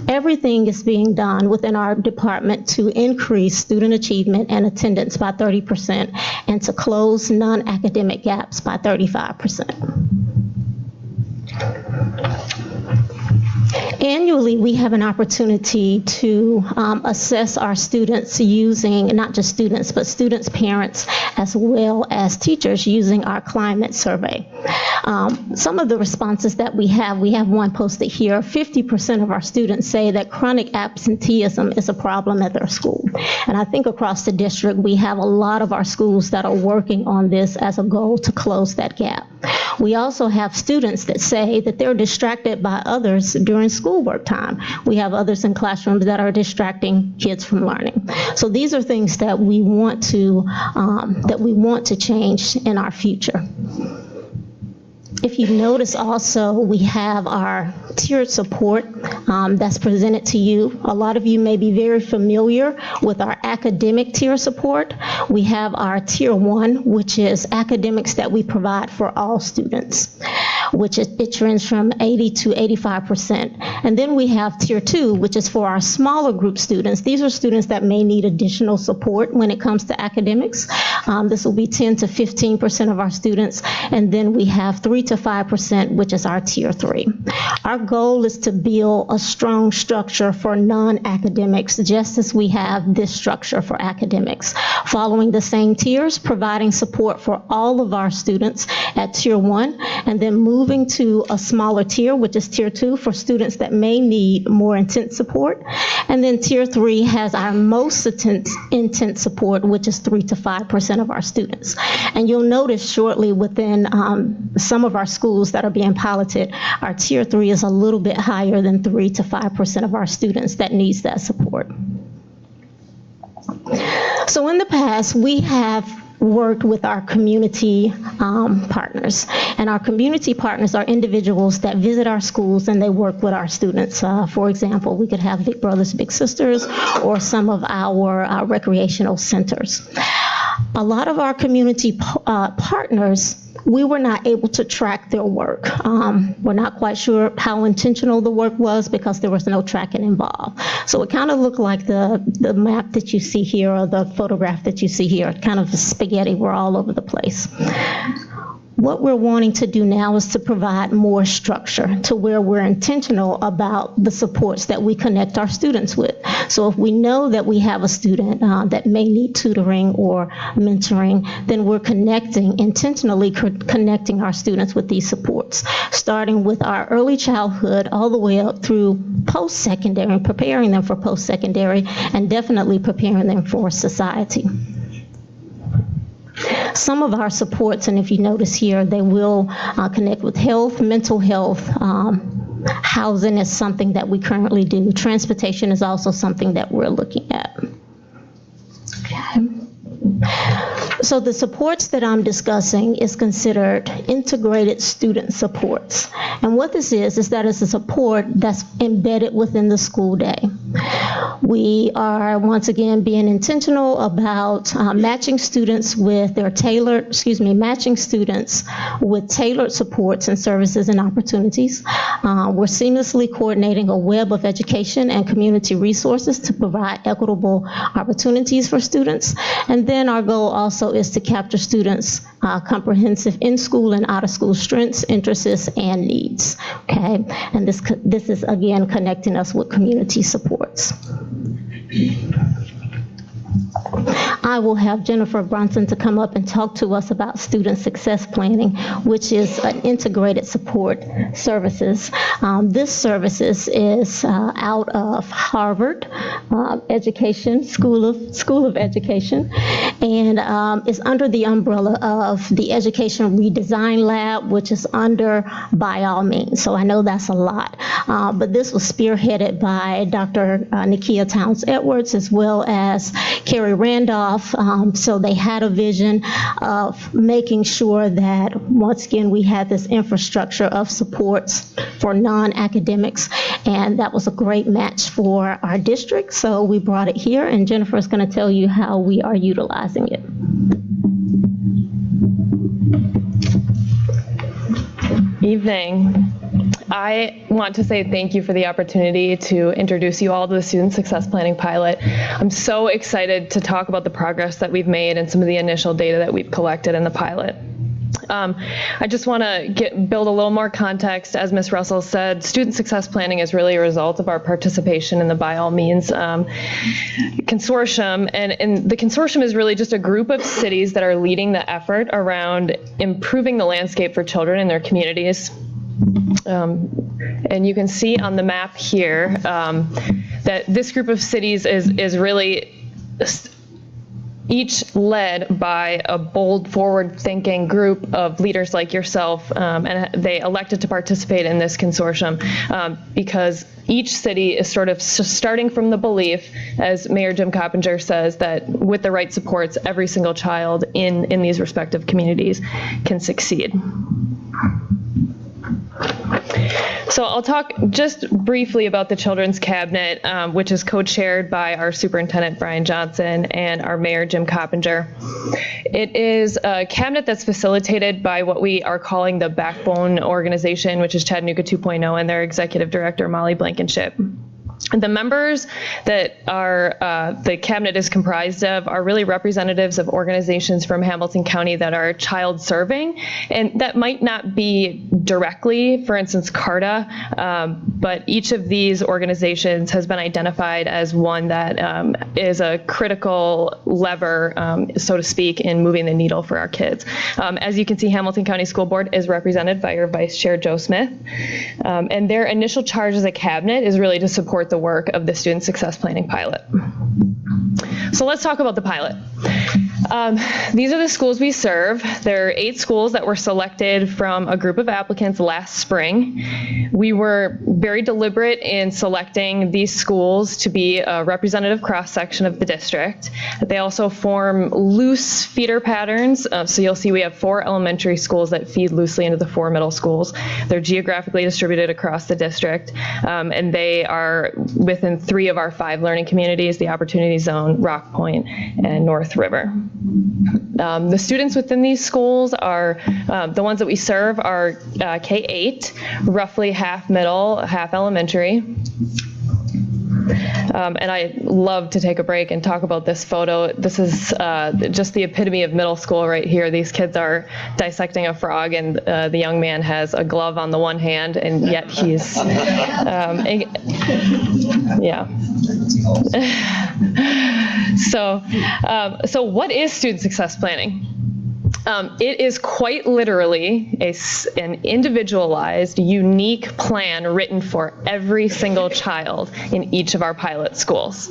everything is being done within our department to increase student achievement and attendance by 30% and to close non-academic gaps by 35%. Annually, we have an opportunity to assess our students using, not just students, but students' parents, as well as teachers using our climate survey. Some of the responses that we have one posted here. 50% of our students say that chronic absenteeism is a problem at their school. And I think across the district, we have a lot of our schools that are working on this as a goal to close that gap. We also have students that say that they're distracted by others during schoolwork time. We have others in classrooms that are distracting kids from learning. So these are things that we want to change in our future. If you notice also, we have our tiered support that's presented to you. A lot of you may be very familiar with our academic tier support. We have our tier 1, which is academics that we provide for all students, which it trends from 80 to 85%. And then we have tier 2, which is for our smaller group students. These are students that may need additional support when it comes to academics. This will be 10 to 15% of our students. And then we have 3 to 5%, which is our tier 3. Our goal is to build a strong structure for non-academics, just as we have this structure for academics, following the same tiers, providing support for all of our students at tier 1, and then moving to a smaller tier, which is tier 2, for students that may need more intense support. And then tier 3 has our most intense support, which is 3 to 5% of our students. And you'll notice shortly within some of our schools that are being piloted, our tier 3 is a little bit higher than 3 to 5% of our students that needs that support. So in the past, we have worked with our community partners. And our community partners are individuals that visit our schools and they work with our students. For example, we could have Big Brothers Big Sisters or some of our recreational centers. A lot of our community partners, we were not able to track their work. We're not quite sure how intentional the work was because there was no tracking involved. So it kind of looked like the map that you see here or the photograph that you see here, kind of spaghetti, we're all over the place. What we're wanting to do now is to provide more structure to where we're intentional about the supports that we connect our students with. So if we know that we have a student that may need tutoring or mentoring, then we're intentionally connecting our students with these supports, starting with our early childhood all the way up through post-secondary and preparing them for post-secondary and definitely preparing them for society. Some of our supports, and if you notice here, they will connect with health, mental health. Housing is something that we currently do. Transportation is also something that we're looking at. Okay. So the supports that I'm discussing is considered integrated student supports. And what this is that it's a support that's embedded within the school day. We are, once again, being intentional about matching students with tailored supports and services and opportunities. We're seamlessly coordinating a web of education and community resources to provide equitable opportunities for students. And then our goal also is to capture students' comprehensive in-school and out-of-school strengths, interests, and needs. Okay, and this is again connecting us with community supports. I will have Jennifer Bronson to come up and talk to us about student success planning, which is an integrated support services. This services is out of Harvard Education School of Education, and is under the umbrella of the Education Redesign Lab, which is under By All Means. So I know that's a lot, but this was spearheaded by Dr. Nakia Towns Edwards as well as Carrie Randolph. So they had a vision of making sure that once again we had this infrastructure of supports for non-academics, and that was a great match for our district. So we brought it here, and Jennifer is going to tell you how we are utilizing it. Evening. I want to say thank you for the opportunity to introduce you all to the Student Success Planning Pilot. I'm so excited to talk about the progress that we've made and some of the initial data that we've collected in the pilot. I just want to build a little more context. As Ms. Russell said, student success planning is really a result of our participation in the By All Means consortium. And the consortium is really just a group of cities that are leading the effort around improving the landscape for children in their communities. And you can see on the map here that this group of cities is really each led by a bold, forward-thinking group of leaders like yourself, and they elected to participate in this consortium because each city is sort of starting from the belief, as Mayor Jim Coppinger says, that with the right supports, every single child in these respective communities can succeed. So I'll talk just briefly about the Children's Cabinet, which is co-chaired by our Superintendent Brian Johnson and our Mayor Jim Coppinger. It is a cabinet that's facilitated by what we are calling the Backbone Organization, which is Chattanooga 2.0, and their Executive Director, Molly Blankenship. The members that the cabinet is comprised of are really representatives of organizations from Hamilton County that are child serving, and that might not be directly, for instance, CARTA, but each of these organizations has been identified as one that is a critical lever, so to speak, in moving the needle for our kids. As you can see, Hamilton County School Board is represented by your Vice Chair, Joe Smith, and their initial charge as a cabinet is really to support the work of the Student Success Planning Pilot. So let's talk about the pilot. These are the schools we serve. There are 8 schools that were selected from a group of applicants last spring. We were very deliberate in selecting these schools to be a representative cross-section of the district. They also form loose feeder patterns. So you'll see we have 4 elementary schools that feed loosely into the 4 middle schools. They're geographically distributed across the district, and they are within 3 of our 5 learning communities, the Opportunity Zone, Rock Point, and North River. The students within these schools are, the ones that we serve are K-8, roughly half middle, half elementary. And I love to take a break and talk about this photo. This is just the epitome of middle school right here. These kids are dissecting a frog, and the young man has a glove on the one hand, and yet he's, yeah. So what is student success planning? It is quite literally an individualized, unique plan written for every single child in each of our pilot schools.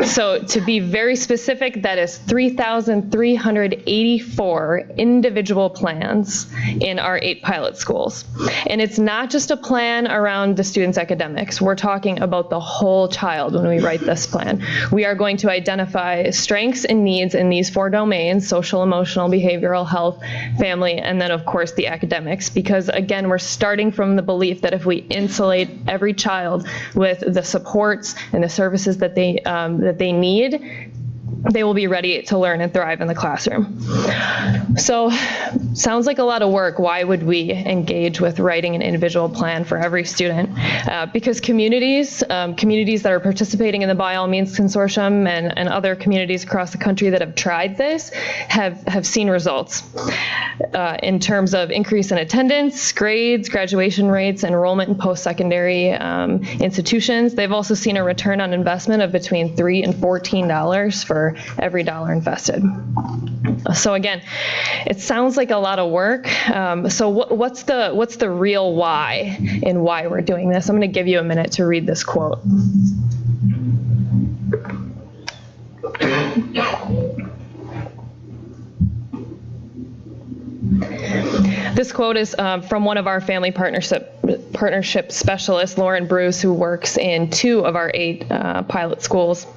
So to be very specific, that is 3,384 individual plans in our 8 pilot schools. And it's not just a plan around the student's academics. We're talking about the whole child when we write this plan. We are going to identify strengths and needs in these 4 domains: social, emotional, behavioral health, family, and then of course the academics, because again, we're starting from the belief that if we insulate every child with the supports and the services that they need, they will be ready to learn and thrive in the classroom. So, sounds like a lot of work. Why would we engage with writing an individual plan for every student? Because communities that are participating in the By All Means Consortium and other communities across the country that have tried this have seen results in terms of increase in attendance, grades, graduation rates, enrollment in post-secondary institutions. They've also seen a return on investment of between $3 and $14 for for every dollar invested. So again, it sounds like a lot of work. So what's the real why in why we're doing this? I'm going to give you a minute to read this quote. This quote is from one of our family partnership specialists, Lauren Bruce, who works in 2 of our 8 pilot schools.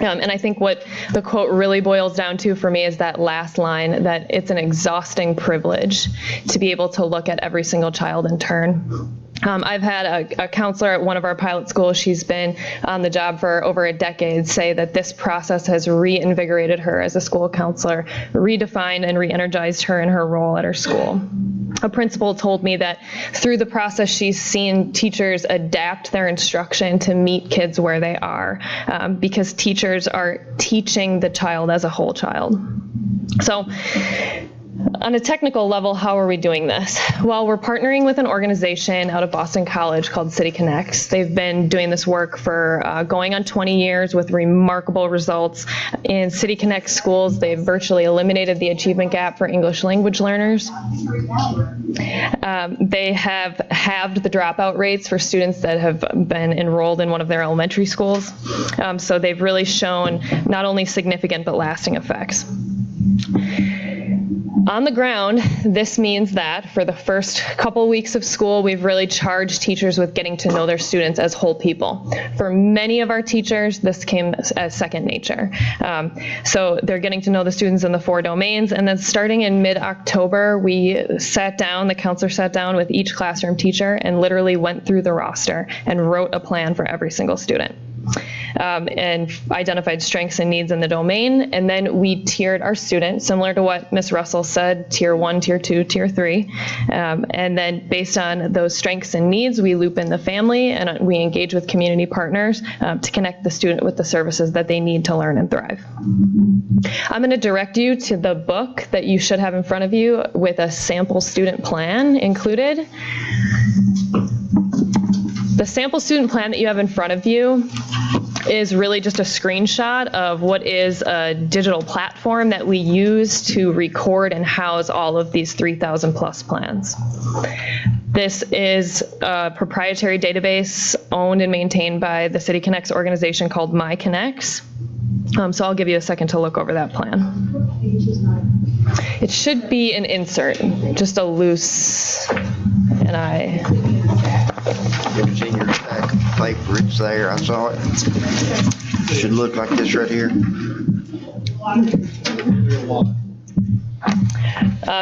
And I think what the quote really boils down to for me is that last line, that it's an exhausting privilege to be able to look at every single child in turn. I've had a counselor at one of our pilot schools, she's been on the job for over a decade, say that this process has reinvigorated her as a school counselor, redefined and re-energized her in her role at her school. A principal told me that through the process, she's seen teachers adapt their instruction to meet kids where they are, because teachers are teaching the child as a whole child. So, on a technical level, how are we doing this? Well, we're partnering with an organization out of Boston College called City Connects. They've been doing this work for going on 20 years with remarkable results. In City Connects schools, they've virtually eliminated the achievement gap for English language learners. They have halved the dropout rates for students that have been enrolled in one of their elementary schools. So they've really shown not only significant but lasting effects. On the ground, this means that for the first couple weeks of school, we've really charged teachers with getting to know their students as whole people. For many of our teachers, this came as second nature. So they're getting to know the students in the 4 domains, and then starting in mid-October, we sat down, the counselor sat down with each classroom teacher and literally went through the roster and wrote a plan for every single student. And identified strengths and needs in the domain, and then we tiered our students, similar to what Ms. Russell said, tier 1, tier 2, tier 3, and then based on those strengths and needs, we loop in the family and we engage with community partners to connect the student with the services that they need to learn and thrive. I'm going to direct you to the book that you should have in front of you with a sample student plan included. The sample student plan that you have in front of you is really just a screenshot of what is a digital platform that we use to record and house all of these 3,000 plus plans. This is a proprietary database owned and maintained by the City Connects organization called My Connects. So I'll give you a second to look over that plan. It should be an insert, just a loose, and I... It was in your stack of paper, it's there, I saw it. Should look like this right here.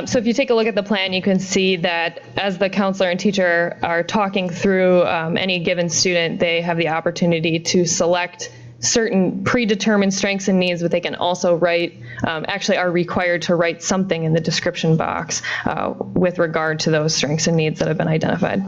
So if you take a look at the plan, you can see that as the counselor and teacher are talking through any given student, they have the opportunity to select certain predetermined strengths and needs, but they can also write, actually are required to write something in the description box with regard to those strengths and needs that have been identified.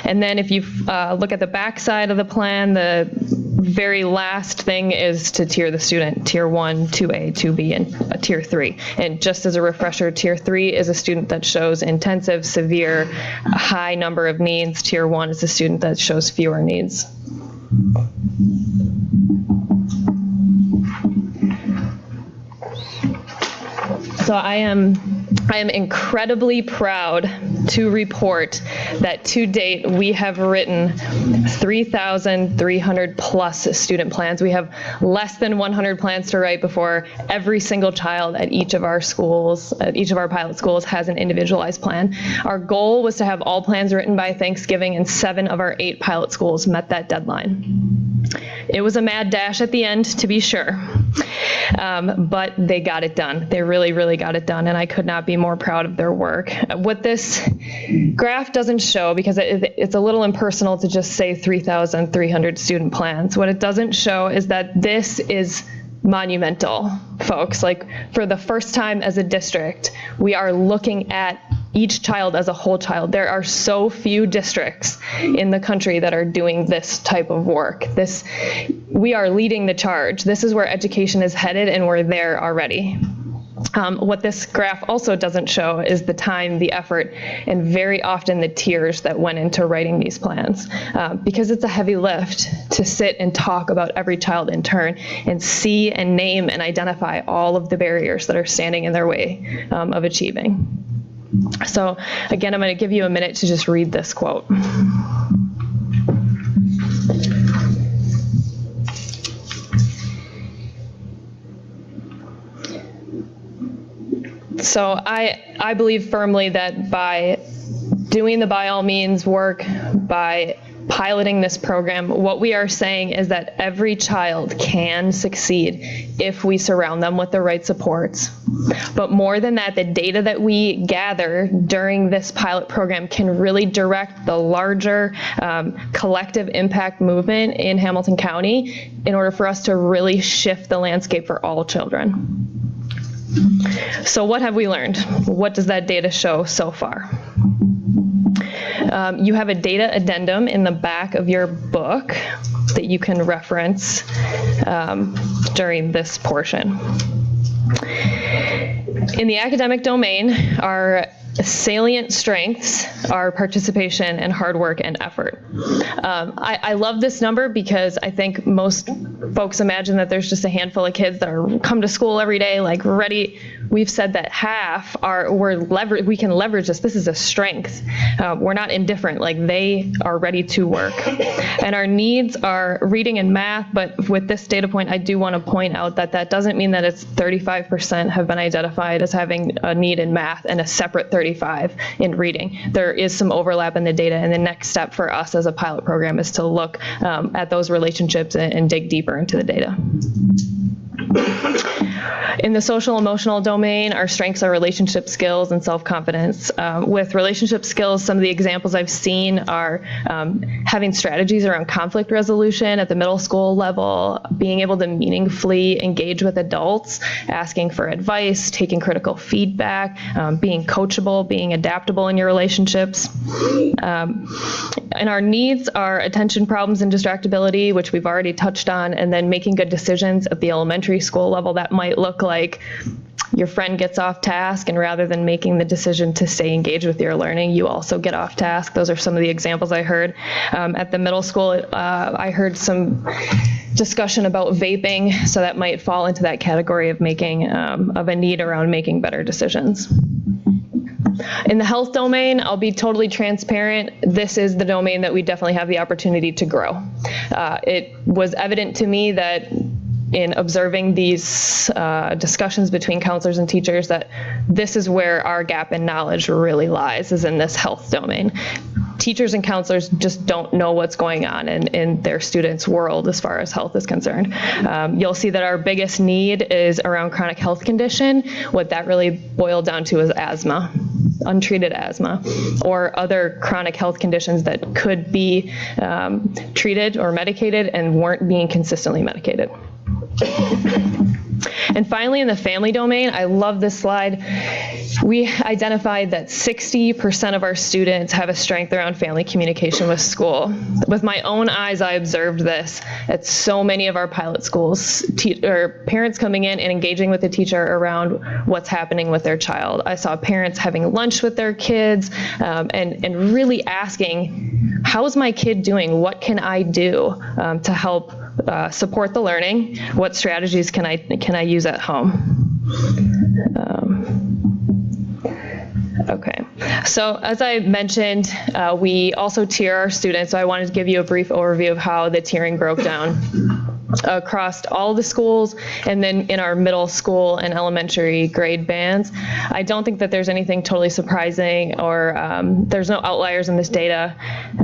And then if you look at the back side of the plan, the very last thing is to tier the student, tier 1, 2A, 2B, and a tier 3. And just as a refresher, tier 3 is a student that shows intensive, severe, high number of needs. Tier 1 is a student that shows fewer needs. So I am incredibly proud to report that to date we have written 3,300 plus student plans. We have less than 100 plans to write before every single child at each of our schools, at each of our pilot schools, has an individualized plan. Our goal was to have all plans written by Thanksgiving, and 7 of our 8 pilot schools met that deadline. It was a mad dash at the end, to be sure, but they got it done. They really, really got it done, and I could not be more proud of their work. What this graph doesn't show, because it's a little impersonal to just say 3,300 student plans, what it doesn't show is that this is monumental, folks. Like, for the first time as a district, we are looking at each child as a whole child. There are so few districts in the country that are doing this type of work. We are leading the charge. This is where education is headed, and we're there already. What this graph also doesn't show is the time, the effort, and very often the tears that went into writing these plans. Because it's a heavy lift to sit and talk about every child in turn and see and name and identify all of the barriers that are standing in their way of achieving. So again, I'm going to give you a minute to just read this quote. So I believe firmly that by doing the by all means work, by piloting this program, what we are saying is that every child can succeed if we surround them with the right supports. But more than that, the data that we gather during this pilot program can really direct the larger collective impact movement in Hamilton County in order for us to really shift the landscape for all children. So what have we learned? What does that data show so far? You have a data addendum in the back of your book that you can reference during this portion. In the academic domain, our salient strengths are participation and hard work and effort. I love this number because I think most folks imagine that there's just a handful of kids that come to school every day like ready. We've said that half we can leverage this. This is a strength. We're not indifferent, like they are ready to work. And our needs are reading and math, but with this data point, I do want to point out that that doesn't mean that it's 35% have been identified as having a need in math and a separate 35 in reading. There is some overlap in the data, and the next step for us as a pilot program is to look at those relationships and dig deeper into the data. In the social emotional domain, our strengths are relationship skills and self-confidence. With relationship skills, some of the examples I've seen are having strategies around conflict resolution at the middle school level, being able to meaningfully engage with adults, asking for advice, taking critical feedback, being coachable, being adaptable in your relationships. And our needs are attention problems and distractibility, which we've already touched on, and then making good decisions at the elementary school level. That might look like your friend gets off task, and rather than making the decision to stay engaged with your learning, you also get off task. Those are some of the examples I heard. At the middle school, I heard some discussion about vaping, so that might fall into that category of making of a need around making better decisions. In the health domain, I'll be totally transparent. This is the domain that we definitely have the opportunity to grow. It was evident to me that in observing these discussions between counselors and teachers that this is where our gap in knowledge really lies, is in this health domain. Teachers and counselors just don't know what's going on in their students' world as far as health is concerned. You'll see that our biggest need is around chronic health condition. What that really boiled down to is asthma, untreated asthma, or other chronic health conditions that could be treated or medicated and weren't being consistently medicated. And finally, in the family domain, I love this slide. We identified that 60% of our students have a strength around family communication with school. With my own eyes, I observed this at so many of our pilot schools, parents coming in and engaging with the teacher around what's happening with their child. I saw parents having lunch with their kids and really asking, how's my kid doing? What can I do to help support the learning? What strategies can I use at home? Okay, so as I mentioned, we also tier our students, so I wanted to give you a brief overview of how the tiering broke down across all the schools and then in our middle school and elementary grade bands. I don't think that there's anything totally surprising or there's no outliers in this data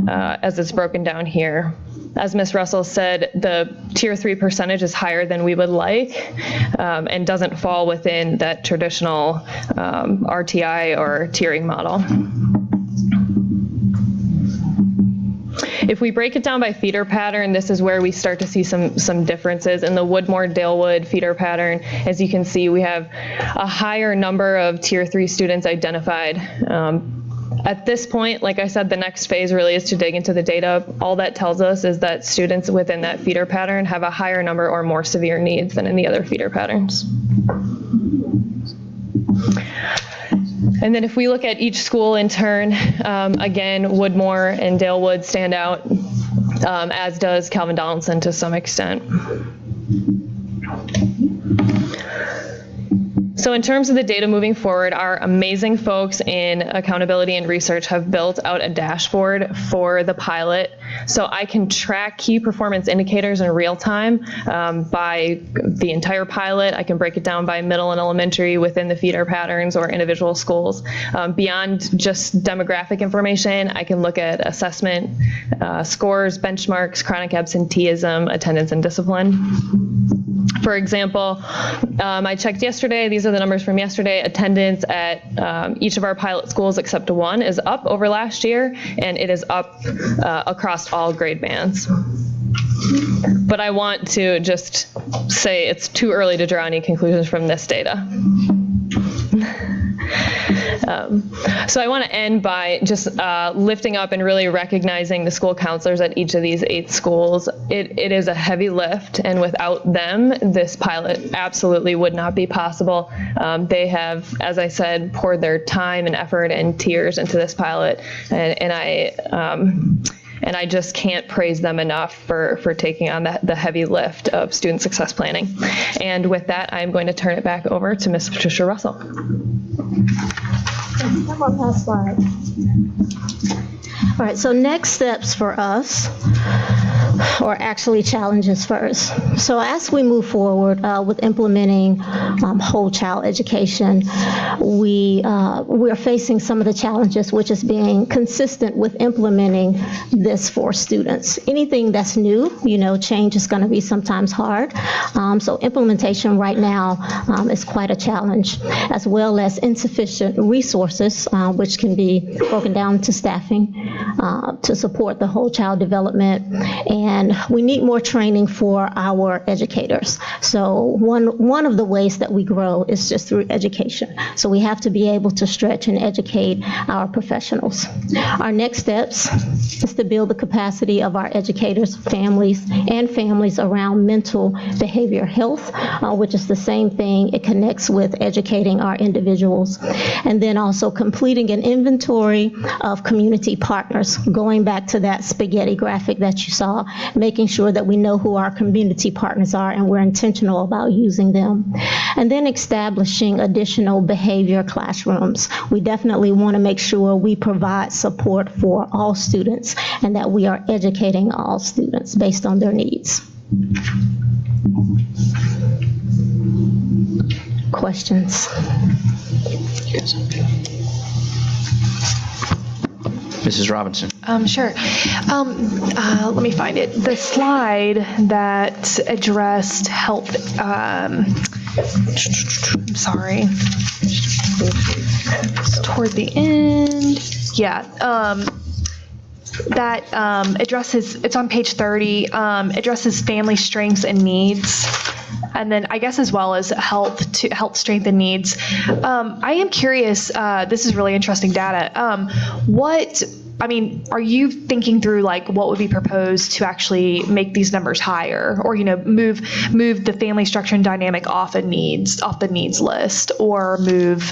as it's broken down here. As Ms. Russell said, the tier 3 percentage is higher than we would like and doesn't fall within that traditional RTI or tiering model. If we break it down by feeder pattern, this is where we start to see some differences. In the Woodmore-Dalewood feeder pattern, as you can see, we have a higher number of tier 3 students identified. At this point, like I said, the next phase really is to dig into the data. All that tells us is that students within that feeder pattern have a higher number or more severe needs than in the other feeder patterns. And then if we look at each school in turn, again, Woodmore and Dalewood stand out, as does Calvin Donaldson to some extent. So in terms of the data moving forward, our amazing folks in accountability and research have built out a dashboard for the pilot. So I can track key performance indicators in real time by the entire pilot. I can break it down by middle and elementary within the feeder patterns or individual schools. Beyond just demographic information, I can look at assessment, scores, benchmarks, chronic absenteeism, attendance, and discipline. For example, I checked yesterday, these are the numbers from yesterday, attendance at each of our pilot schools except one is up over last year, and it is up across all grade bands. But I want to just say it's too early to draw any conclusions from this data. So I want to end by just lifting up and really recognizing the school counselors at each of these 8 schools. It is a heavy lift, and without them, this pilot absolutely would not be possible. They have, as I said, poured their time and effort and tears into this pilot, and I just can't praise them enough for taking on the heavy lift of student success planning. And with that, I'm going to turn it back over to Ms. Patricia Russell. One last slide. All right, so next steps for us, or actually challenges first. So as we move forward with implementing whole child education, we're facing some of the challenges, which is being consistent with implementing this for students. Anything that's new, change is going to be sometimes hard. So implementation right now is quite a challenge, as well as insufficient resources, which can be broken down to staffing to support the whole child development. And we need more training for our educators. So one of the ways that we grow is just through education. So we have to be able to stretch and educate our professionals. Our next steps is to build the capacity of our educators, families around mental behavior health, which is the same thing. It connects with educating our individuals. And then also completing an inventory of community partners, going back to that spaghetti graphic that you saw, making sure that we know who our community partners are and we're intentional about using them. And then establishing additional behavior classrooms. We definitely want to make sure we provide support for all students and that we are educating all students based on their needs. Questions? Mrs. Robinson. Sure. Let me find it. The slide that addressed health, I'm sorry. It's toward the end. Yeah. That addresses, it's on page 30, addresses family strengths and needs. And then I guess as well as health strength and needs. I am curious, this is really interesting data. Are you thinking through like what would be proposed to actually make these numbers higher, or move the family structure and dynamic off the needs list, or move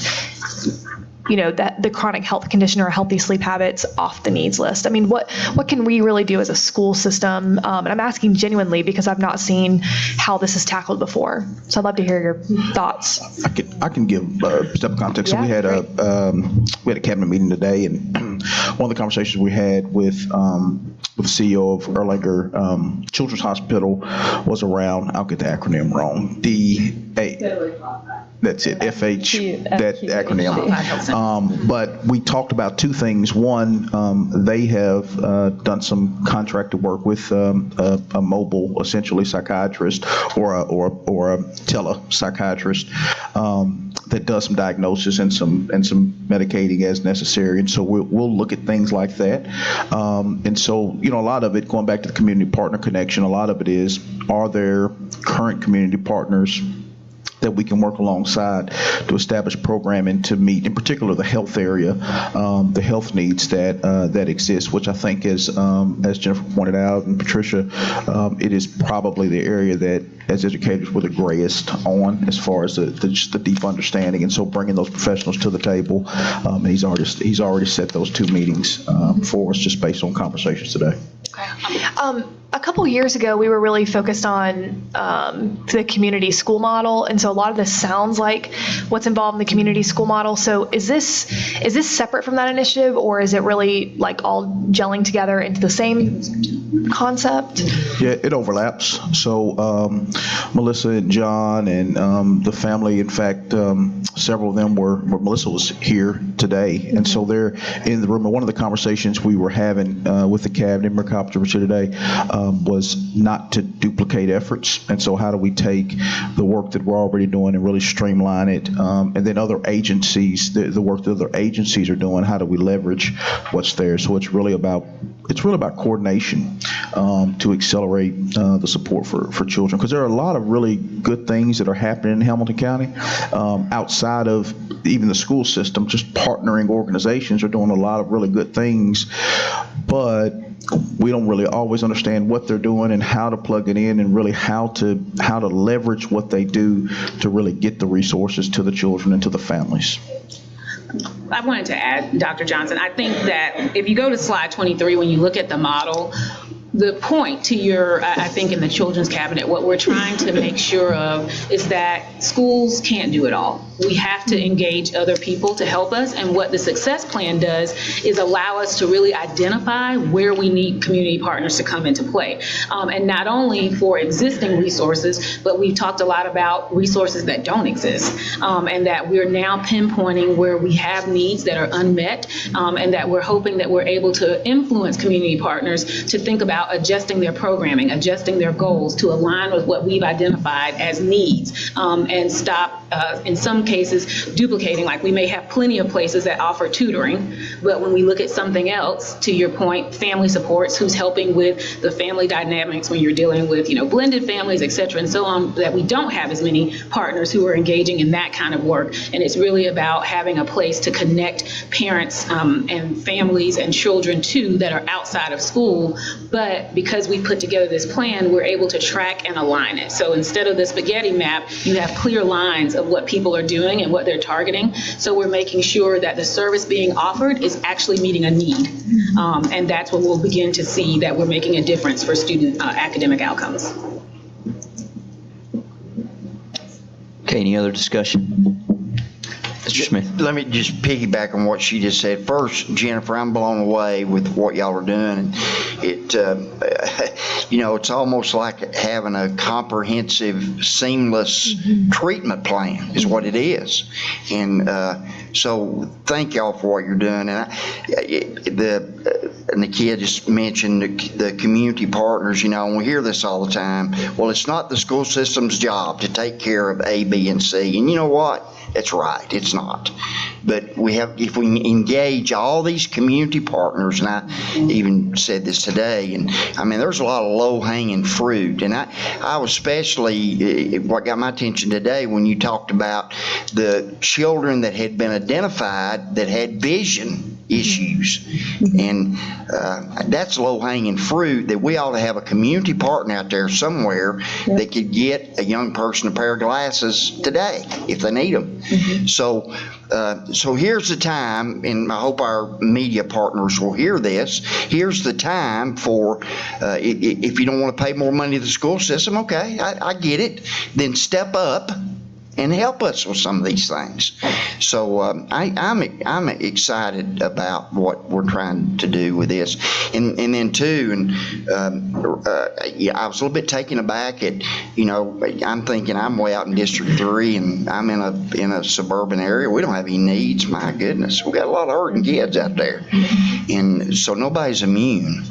that the chronic health condition or healthy sleep habits off the needs list? What can we really do as a school system? And I'm asking genuinely because I've not seen how this is tackled before. So I'd love to hear your thoughts. I can give a step of context. So we had a cabinet meeting today, and one of the conversations we had with the CEO of Erlanger Children's Hospital was around, I'll get the acronym wrong, that's it, FH, that acronym. But we talked about two things. One, they have done some contracted work with a mobile, essentially, psychiatrist or a telepsychiatrist that does some diagnosis and some medicating as necessary. And so we'll look at things like that. And so, a lot of it, going back to the community partner connection, a lot of it is, are there current community partners that we can work alongside to establish programming to meet, in particular, the health area, the health needs that exist, which I think is, as Jennifer pointed out and Patricia, it is probably the area that, as educators, we're the grayest on as far as the deep understanding. And so bringing those professionals to the table, and he's already set those 2 meetings for us just based on conversations today. A couple years ago, we were really focused on the community school model, and so a lot of this sounds like what's involved in the community school model. So is this separate from that initiative, or is it really like all gelling together into the same concept? Yeah, it overlaps. So Melissa and John and the family, in fact, several of them Melissa was here today, and so they're in the room. And one of the conversations we were having with the cabinet, Mercopter today, was not to duplicate efforts. And so how do we take the work that we're already doing and really streamline it? And then other agencies, the work that other agencies are doing, how do we leverage what's there? So it's really about coordination to accelerate the support for children, because there are a lot of really good things that are happening in Hamilton County outside of even the school system. Just partnering organizations are doing a lot of really good things, but we don't really always understand what they're doing and how to plug it in, and really how to leverage what they do to really get the resources to the children and to the families. I wanted to add, Dr. Johnson, I think that if you go to slide 23, when you look at the model, the point to your, I think in the children's cabinet, what we're trying to make sure of is that schools can't do it all. We have to engage other people to help us, and what the success plan does is allow us to really identify where we need community partners to come into play. And not only for existing resources, but we've talked a lot about resources that don't exist, and that we're now pinpointing where we have needs that are unmet, and that we're hoping that we're able to influence community partners to think about adjusting their programming, adjusting their goals to align with what we've identified as needs, and stop, in some cases, duplicating. Like, we may have plenty of places that offer tutoring, but when we look at something else, to your point, family supports, who's helping with the family dynamics when you're dealing with, blended families, et cetera, and so on, that we don't have as many partners who are engaging in that kind of work. And it's really about having a place to connect parents and families and children too that are outside of school. But because we put together this plan, we're able to track and align it. So instead of the spaghetti map, you have clear lines of what people are doing and what they're targeting. So we're making sure that the service being offered is actually meeting a need. And that's when we'll begin to see that we're making a difference for student academic outcomes. Okay, any other discussion? Mr. Smith. Let me just piggyback on what she just said. First, Jennifer, I'm blown away with what y'all are doing. It, it's almost like having a comprehensive, seamless treatment plan is what it is. And so thank y'all for what you're doing. And the kid just mentioned the community partners, and we hear this all the time. Well, it's not the school system's job to take care of A, B, and C. And you know what? That's right, it's not. But if we engage all these community partners, and I even said this today, and I mean, there's a lot of low-hanging fruit. And I was especially, what got my attention today when you talked about the children that had been identified that had vision issues. And that's low-hanging fruit that we ought to have a community partner out there somewhere that could get a young person a pair of glasses today if they need them. So here's the time, and I hope our media partners will hear this. Here's the time for, if you don't want to pay more money to the school system, okay, I get it. Then step up and help us with some of these things. So I'm excited about what we're trying to do with this. And then too, I was a little bit taken aback at, I'm thinking I'm way out in District 3 and I'm in a suburban area. We don't have any needs. My goodness, we got a lot of hurting kids out there. And so nobody's immune.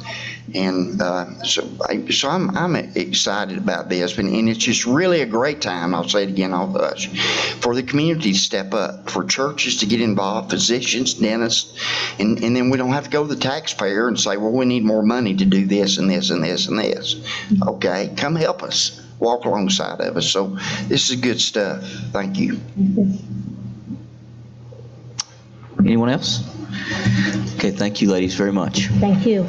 And so I'm excited about this, and it's just really a great time. I'll say it again, I'll hush, for the community to step up, for churches to get involved, physicians, dentists, and then we don't have to go to the taxpayer and say, well, we need more money to do this and this and this and this. Okay, come help us. walk alongside of us. So this is good stuff. Thank you. Anyone else? Okay, thank you, ladies, very much. Thank you.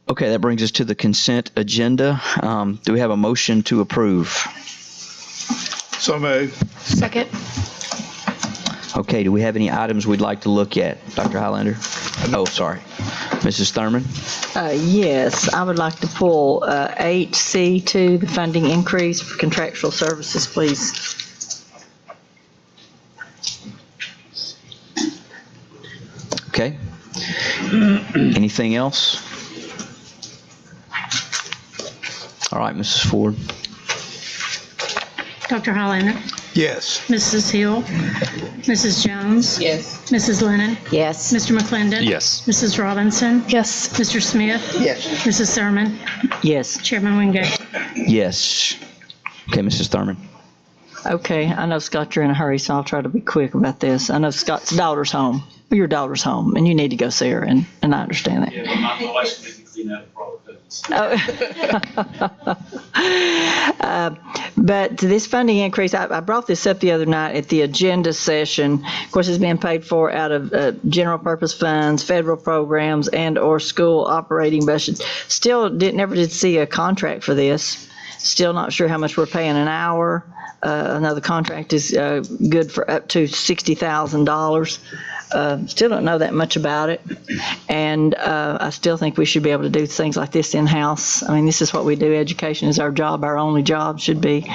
Okay, that brings us to the consent agenda. Do we have a motion to approve? So moved. Second. Okay, do we have any items we'd like to look at? Dr. Highlander? Oh, sorry. Mrs. Thurman? Yes, I would like to pull 8C2, the funding increase for contractual services, please. Okay. Anything else? All right, Mrs. Ford. Dr. Highlander. Yes. Mrs. Hill. Mrs. Jones. Yes. Mrs. Lennon. Yes. Mr. McClendon. Yes. Mrs. Robinson. Yes. Mr. Smith. Yes. Mrs. Sermon. Yes. Chairman Wingate. Yes. Okay, Mrs. Thurman. Okay, I know, Scott, you're in a hurry, so I'll try to be quick about this. I know Scott's daughter's home, your daughter's home, and you need to go see her, and I understand that. Yeah, but my wife's going to clean up for all the cousins. But this funding increase, I brought this up the other night at the agenda session. Of course, it's being paid for out of general purpose funds, federal programs, and/or school operating budget. Still never did see a contract for this. Still not sure how much we're paying an hour. I know the contract is good for up to $60,000. Still don't know that much about it. And I still think we should be able to do things like this in-house. I mean, this is what we do. Education is our job, our only job should be.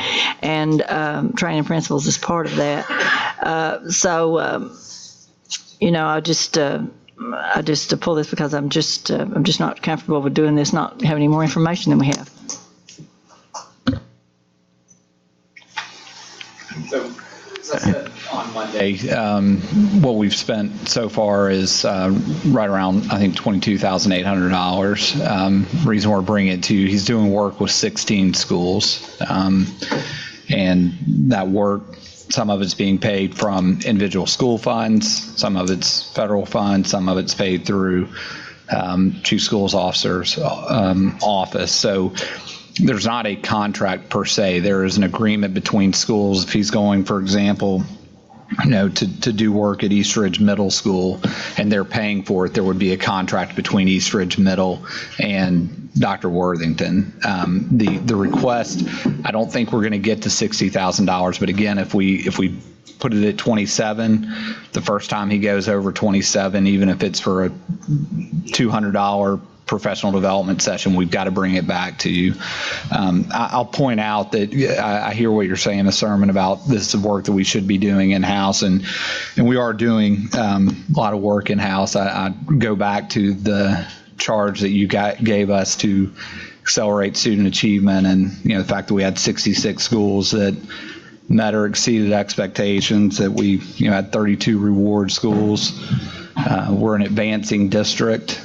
And training principals is part of that. I just pull this because I'm just not comfortable with doing this, not having any more information than we have. So, as I said on Monday, what we've spent so far is right around, I think, $22,800. Reason we're bringing it to you, he's doing work with 16 schools, and that work, some of it's being paid from individual school funds, some of it's federal funds, some of it's paid through Chief Schools Officer's office. So there's not a contract per se. There is an agreement between schools. If he's going, for example, to do work at East Ridge Middle School and they're paying for it, there would be a contract between East Ridge Middle and Dr. Worthington. The request, I don't think we're going to get to $60,000, but again, if we put it at 27, the first time he goes over 27, even if it's for a $200 professional development session, we've got to bring it back to you. I'll point out that I hear what you're saying, the sermon about this is work that we should be doing in-house, and we are doing a lot of work in-house. I go back to the charge that you gave us to accelerate student achievement, and the fact that we had 66 schools that met or exceeded expectations, that we had 32 reward schools. We're an advancing district.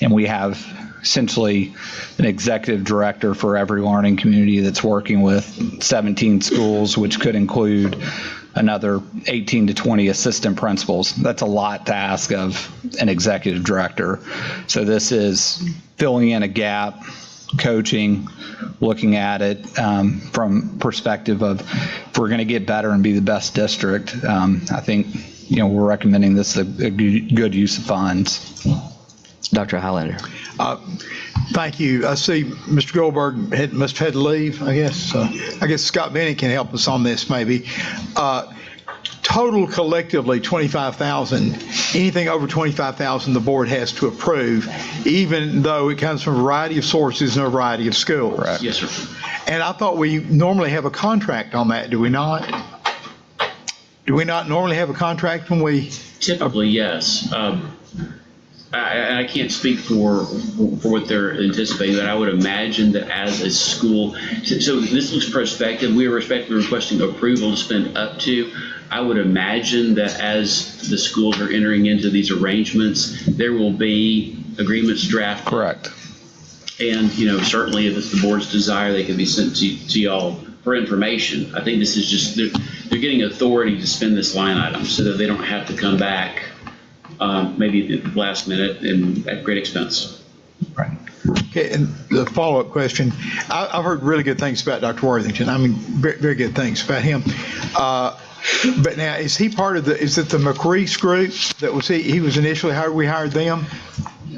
And we have essentially an executive director for every learning community that's working with 17 schools, which could include another 18 to 20 assistant principals. That's a lot to ask of an executive director. So this is filling in a gap, coaching, looking at it from perspective of if we're going to get better and be the best district. I think we're recommending this a good use of funds. Dr. Highlander. Thank you. I see Mr. Goldberg must have had to leave, I guess. I guess Scott Bennett can help us on this maybe. Total collectively $25,000. Anything over $25,000 the board has to approve, even though it comes from a variety of sources and a variety of schools. Correct. Yes, sir. And I thought we normally have a contract on that, do we not? Do we not normally have a contract when we? Typically, yes. I can't speak for what they're anticipating, but I would imagine that as a school, so this looks prospective, we are requesting approval to spend up to. I would imagine that as the schools are entering into these arrangements, there will be agreements drafted. Correct. And, certainly if it's the board's desire, they can be sent to y'all for information. I think this is just, they're getting authority to spend this line item so that they don't have to come back maybe at the last minute and at great expense. Okay, and the follow-up question, I've heard really good things about Dr. Worthington. I mean, very, very good things about him. But now, is he part of is it the McReese group that was he was initially hired, we hired them?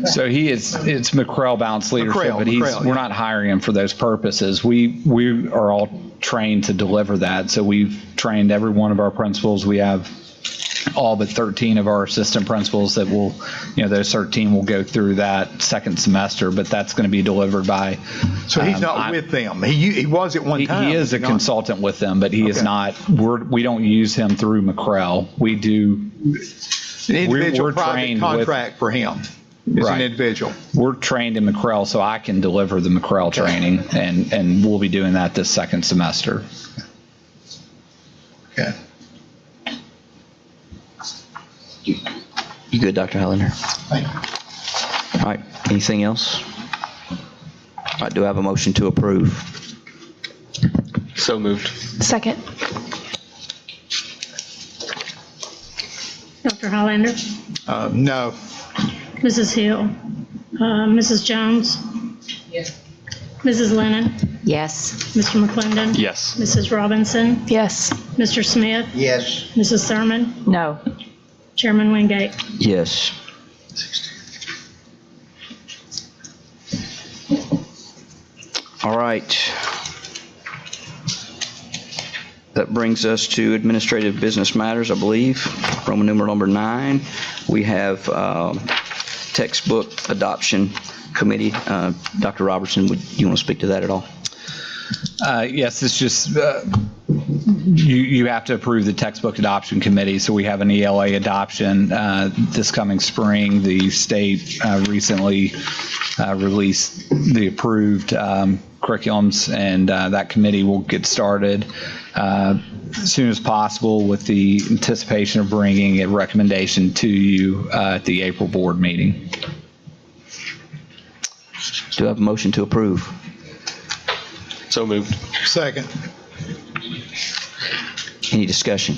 So it's McCrell Balanced Leadership, but we're not hiring him for those purposes. We are all trained to deliver that. So we've trained every one of our principals. We have all but 13 of our assistant principals that will, those 13 will go through that second semester, but that's going to be delivered by. So he's not with them. He was at one time. He is a consultant with them, but he is not. We don't use him through McCrell. We do. An individual we're private trained contract for him. As an individual. We're trained in McCrell, so I can deliver the McCrell training, and we'll be doing that this second semester. Okay. You good, Dr. Hollander? Thank you. All right, anything else? All right, do I have a motion to approve? So moved. Second. Dr. Hollander? No. Mrs. Hill? Mrs. Jones? Yes. Mrs. Lennon? Yes. Mr. McClendon? Yes. Mrs. Robinson? Yes. Mr. Smith? Yes. Mrs. Thurman? No. Chairman Wingate? Yes. All right. That brings us to administrative business matters, I believe. Roman numeral number 9. We have textbook adoption committee. Dr. Robertson, would you want to speak to that at all? Yes, it's just you have to approve the textbook adoption committee. So we have an ELA adoption this coming spring. The state recently released the approved curriculums, and that committee will get started as soon as possible with the anticipation of bringing a recommendation to you at the April board meeting. Do I have a motion to approve? So moved. Second. Any discussion?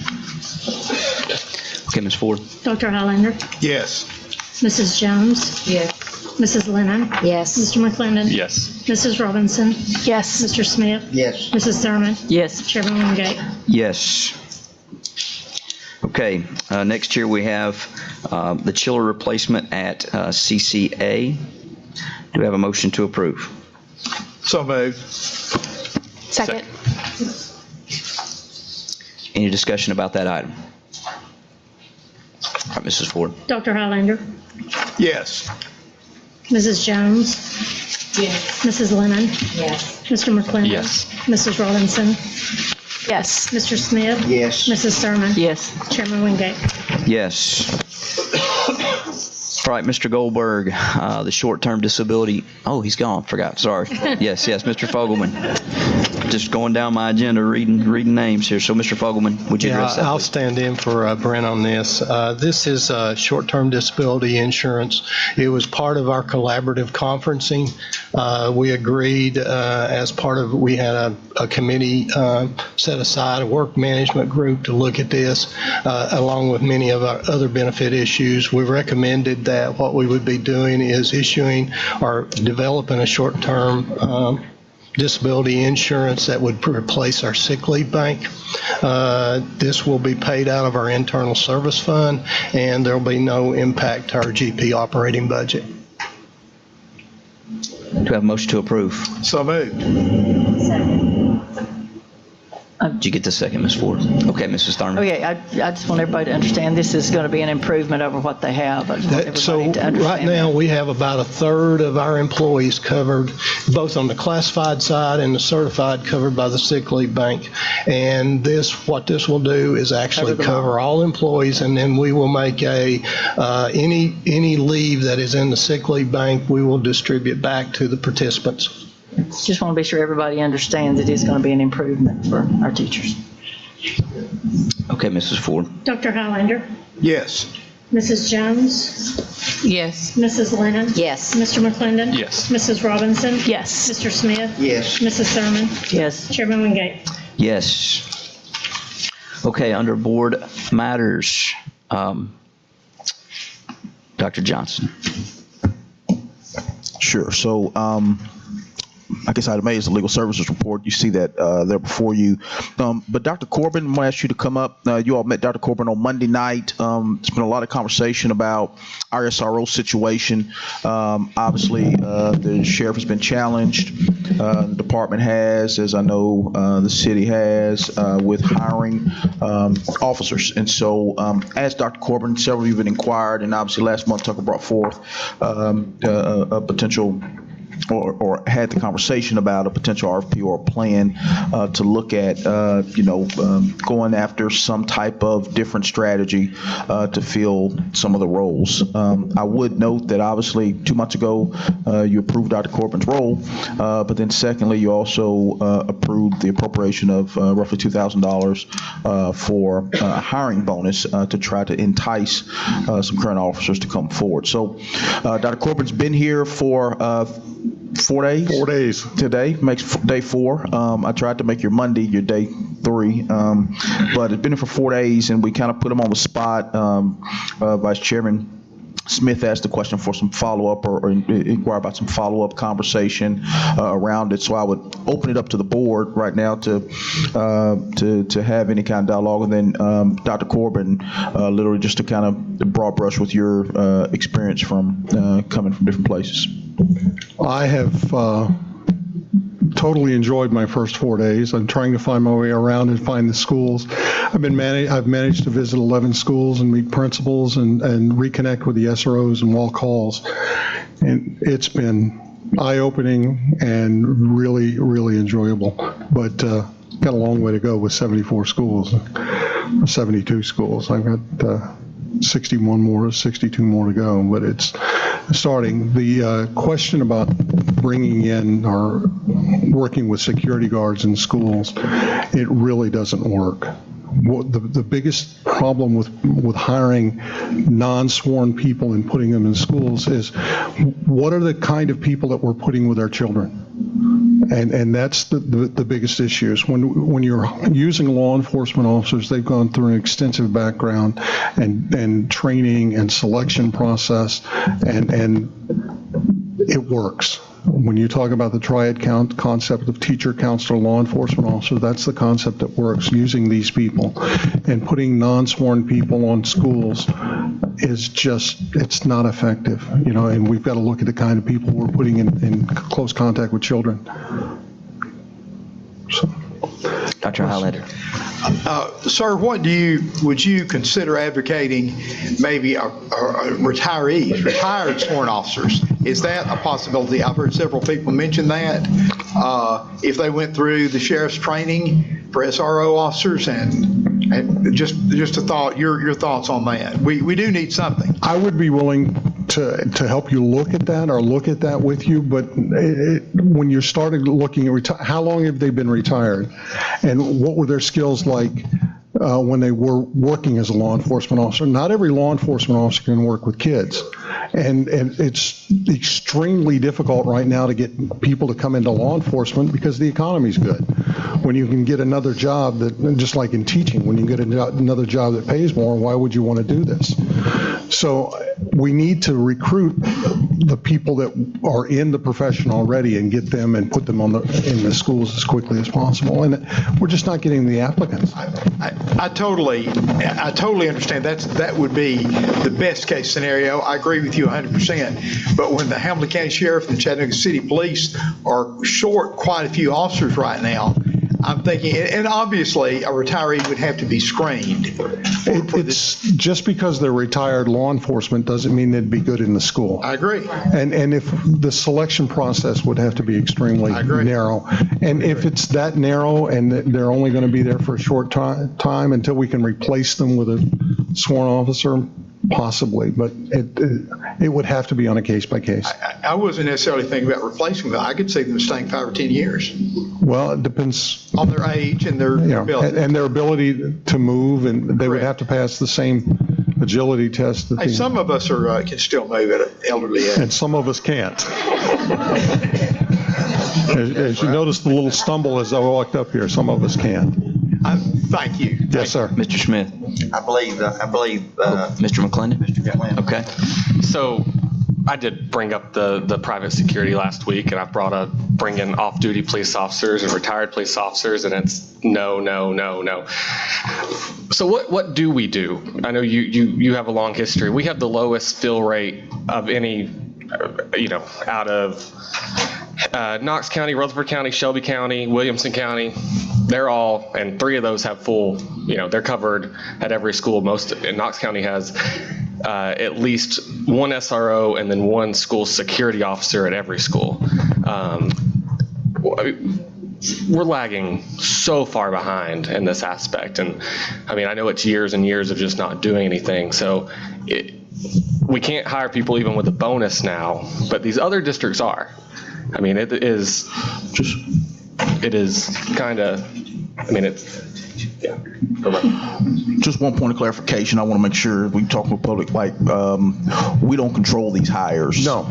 Okay, Ms. Ford. Dr. Hollander? Yes. Mrs. Jones? Yes. Mrs. Lennon? Yes. Mr. McClendon? Yes. Mrs. Robinson? Yes. Mr. Smith? Yes. Mrs. Thurman? Yes. Chairman Wingate? Yes. Okay, next year we have the chiller replacement at CCA. Do we have a motion to approve? So moved. Second. Any discussion about that item? All right, Mrs. Ford. Dr. Hollander? Yes. Mrs. Jones? Yes. Mrs. Lennon? Yes. Mr. McClendon? Yes. Mrs. Robinson? Yes. Mr. Smith? Yes. Mrs. Thurman? Yes. Chairman Wingate? Yes. All right, Mr. Goldberg, the short-term disability, oh, he's gone, forgot, sorry. Yes, Mr. Fogelman. Just going down my agenda, reading names here. So, Mr. Fogelman, would you address that, I'll please? stand in for Brent on this. This is short-term disability insurance. It was part of our collaborative conferencing. We agreed as part of, we had a committee set aside, a work management group to look at this, along with many of our other benefit issues. We recommended that what we would be doing is issuing or developing a short-term disability insurance that would replace our sick leave bank. This will be paid out of our internal service fund, and there will be no impact to our GP operating budget. Do we have a motion to approve? So moved. Did you get the second, Ms. Ford? Okay, Mrs. Thurman. Okay, I just want everybody to understand this is going to be an improvement over what they have. I just want So everybody to understand right now, we have about a third of our employees covered, both on the classified side and the certified, covered by the sick leave bank. And what this will do is actually cover all employees, and then we will make any leave that is in the sick leave bank, we will distribute back to the participants. Just want to be sure everybody understands it is going to be an improvement for our teachers. Okay, Mrs. Ford. Dr. Hollander? Yes. Mrs. Jones? Yes. Mrs. Lennon? Yes. Mr. McClendon? Yes. Mrs. Robinson? Yes. Mr. Smith? Yes. Mrs. Thurman? Yes. Chairman Wingate? Yes. Okay, under board matters, Dr. Johnson. Sure. So, I guess item A is the legal services report. You see that there before you. But Dr. Corbin, I'm going to ask you to come up. You all met Dr. Corbin on Monday night. There's been a lot of conversation about our SRO situation. Obviously, the sheriff has been challenged. The department has, as I know the city has, with hiring officers. And so, as Dr. Corbin, several of you have inquired, and obviously last month Tucker brought forth a potential or had the conversation about a potential RFP or a plan to look at, going after some type of different strategy to fill some of the roles. I would note that obviously 2 months ago you approved Dr. Corbin's role, but then secondly you also approved the appropriation of roughly $2,000 for a hiring bonus to try to entice some current officers to come forward. So Dr. Corbin's been here for 4 days? 4 days. Today makes day 4. I tried to make your Monday your day 3, but it's been here for 4 days, and we kind of put him on the spot. Vice Chairman Smith asked a question for some follow-up or inquire about some follow-up conversation around it. So I would open it up to the board right now to have any kind of dialogue. And then Dr. Corbin, literally just to kind of broad brush with your experience from coming from different places. I have totally enjoyed my first 4 days. I'm trying to find my way around and find the schools. I've managed to visit 11 schools and meet principals and reconnect with the SROs and walk halls. And it's been eye-opening and really, really enjoyable. But got a long way to go with 74 schools, 72 schools. I've got 62 more to go, but it's starting. The question about bringing in or working with security guards in schools, it really doesn't work. The biggest problem with hiring non-sworn people and putting them in schools is what are the kind of people that we're putting with our children? And that's the biggest issue is when you're using law enforcement officers, they've gone through an extensive background and training and selection process, and it works. When you talk about the triad concept of teacher, counselor, law enforcement officer, that's the concept that works, using these people. And putting non-sworn people on schools is just, it's not effective, and we've got to look at the kind of people we're putting in close contact with children. So. Dr. Highlander. Sir, would you consider advocating maybe retired sworn officers? Is that a possibility? I've heard several people mention that. If they went through the sheriff's training for SRO officers, and just a thought, your thoughts on that. We do need something. I would be willing to help you look at that or look at that with you, but when you started looking at how long have they been retired, and what were their skills like when they were working as a law enforcement officer? Not every law enforcement officer can work with kids, and it's extremely difficult right now to get people to come into law enforcement because the economy's good. When you can get another job that, just like in teaching, when you get another job that pays more, why would you want to do this? So we need to recruit the people that are in the profession already and get them and put them in the schools as quickly as possible. And we're just not getting the applicants. I totally understand. That would be the best case scenario. I agree with you 100%. But when the Hamilton County Sheriff and Chattanooga City Police are short quite a few officers right now, I'm thinking, and obviously a retiree would have to be screened. It's just because they're retired law enforcement doesn't mean they'd be good in the school. I agree. And if the selection process would have to be extremely narrow. And if it's that narrow and they're only going to be there for a short time until we can replace them with a sworn officer, possibly, but it would have to be on a case by case. I wasn't necessarily thinking about replacing them. I could see them staying 5 or 10 years. Well, it depends on their age and their ability. And their ability to move, and they would have to pass the same agility test. That some of us can still move at an elderly age. And some of us can't. As you notice the little stumble as I walked up here, some of us can't. Thank you. Yes, sir. Mr. Smith. I believe. Mr. McClendon? Mr. McClendon. Okay. So I did bring up the private security last week, and I bring in off-duty police officers and retired police officers, and it's no. So what do we do? I know you have a long history. We have the lowest fill rate of any, out of Knox County, Rutherford County, Shelby County, Williamson County. They're all, and 3 of those have full, they're covered at every school. And Knox County has at least 1 SRO and then 1 school security officer at every school. We're lagging so far behind in this aspect. And I know it's years and years of just not doing anything. So we can't hire people even with a bonus now, but these other districts are. It is kind of, yeah. Just one point of clarification. I want to make sure we talk with public, we don't control these hires. No.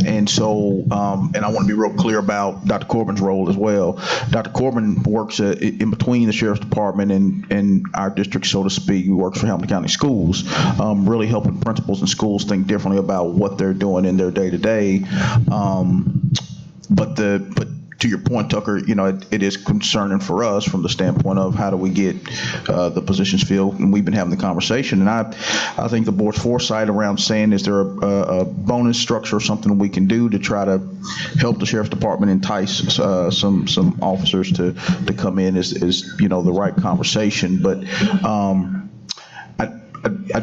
And so, and I want to be real clear about Dr. Corbin's role as well. Dr. Corbin works in between the Sheriff's Department and our district, so to speak. He works for Hamilton County Schools, really helping principals and schools think differently about what they're doing in their day-to-day. But to your point, Tucker, it is concerning for us from the standpoint of how do we get the positions filled, and we've been having the conversation. And I think the board's foresight around saying, is there a bonus structure or something we can do to try to help the Sheriff's Department entice some officers to come in is the right conversation. But I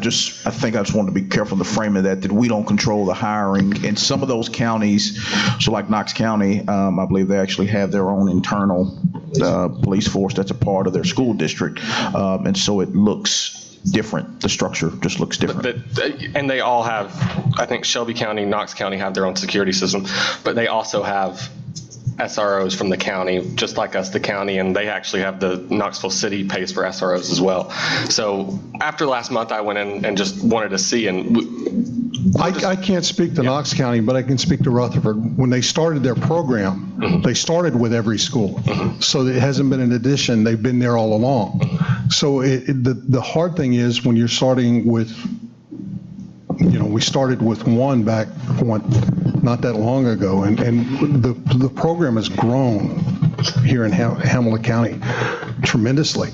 think I just want to be careful in the frame of that we don't control the hiring. In some of those counties, so like Knox County, I believe they actually have their own internal police force that's a part of their school district. And so it looks different. The structure just looks different. And they all have, I think Shelby County, Knox County have their own security system, but they also have SROs from the county, just like us, the county, and they actually have the Knoxville City pays for SROs as well. So after last month, I went in and just wanted to see, and I can't speak to Knox County, but I can speak to Rutherford. When they started their program, they started with every school. So it hasn't been an addition. They've been there all along. So the hard thing is when you're starting with, we started with 1 back not that long ago, and the program has grown here in Hamilton County tremendously,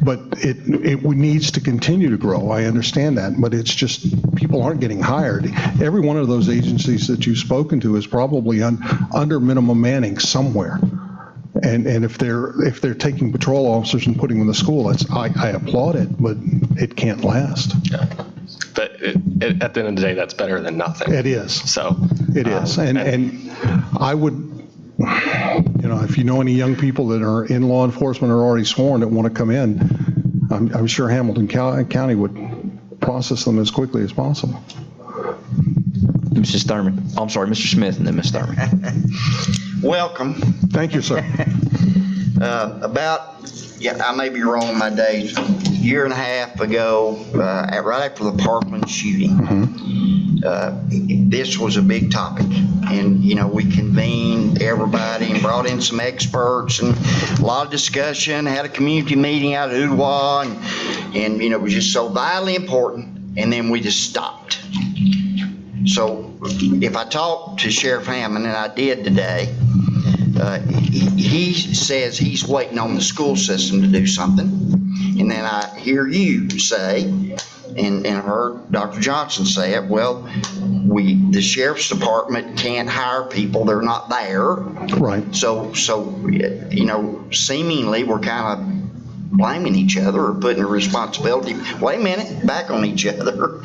but it needs to continue to grow. I understand that, but it's just people aren't getting hired. Every one of those agencies that you've spoken to is probably under minimum manning somewhere. And if they're taking patrol officers and putting them in the school, I applaud it, but it can't last. Yeah. But at the end of the day, that's better than nothing. It is. So it is, and I would, if you know any young people that are in law enforcement or already sworn that want to come in, I'm sure Hamilton County would process them as quickly as possible. Mrs. Thurman. Oh, I'm sorry, Mr. Smith, and then Ms. Thurman. Welcome. Thank you, sir. I may be wrong in my days, a year and a half ago, right after the Parkland shooting, this was a big topic. And, we convened everybody and brought in some experts and a lot of discussion, had a community meeting out of Ooltewah, and it was just so vitally important. And then we just stopped. So if I talk to Sheriff Hammond, and I did today, he says he's waiting on the school system to do something. And then I hear you say, and heard Dr. Johnson say it, well, the Sheriff's Department can't hire people, they're not there. Right. So seemingly we're kind of blaming each other or putting the responsibility, wait a minute, back on each other.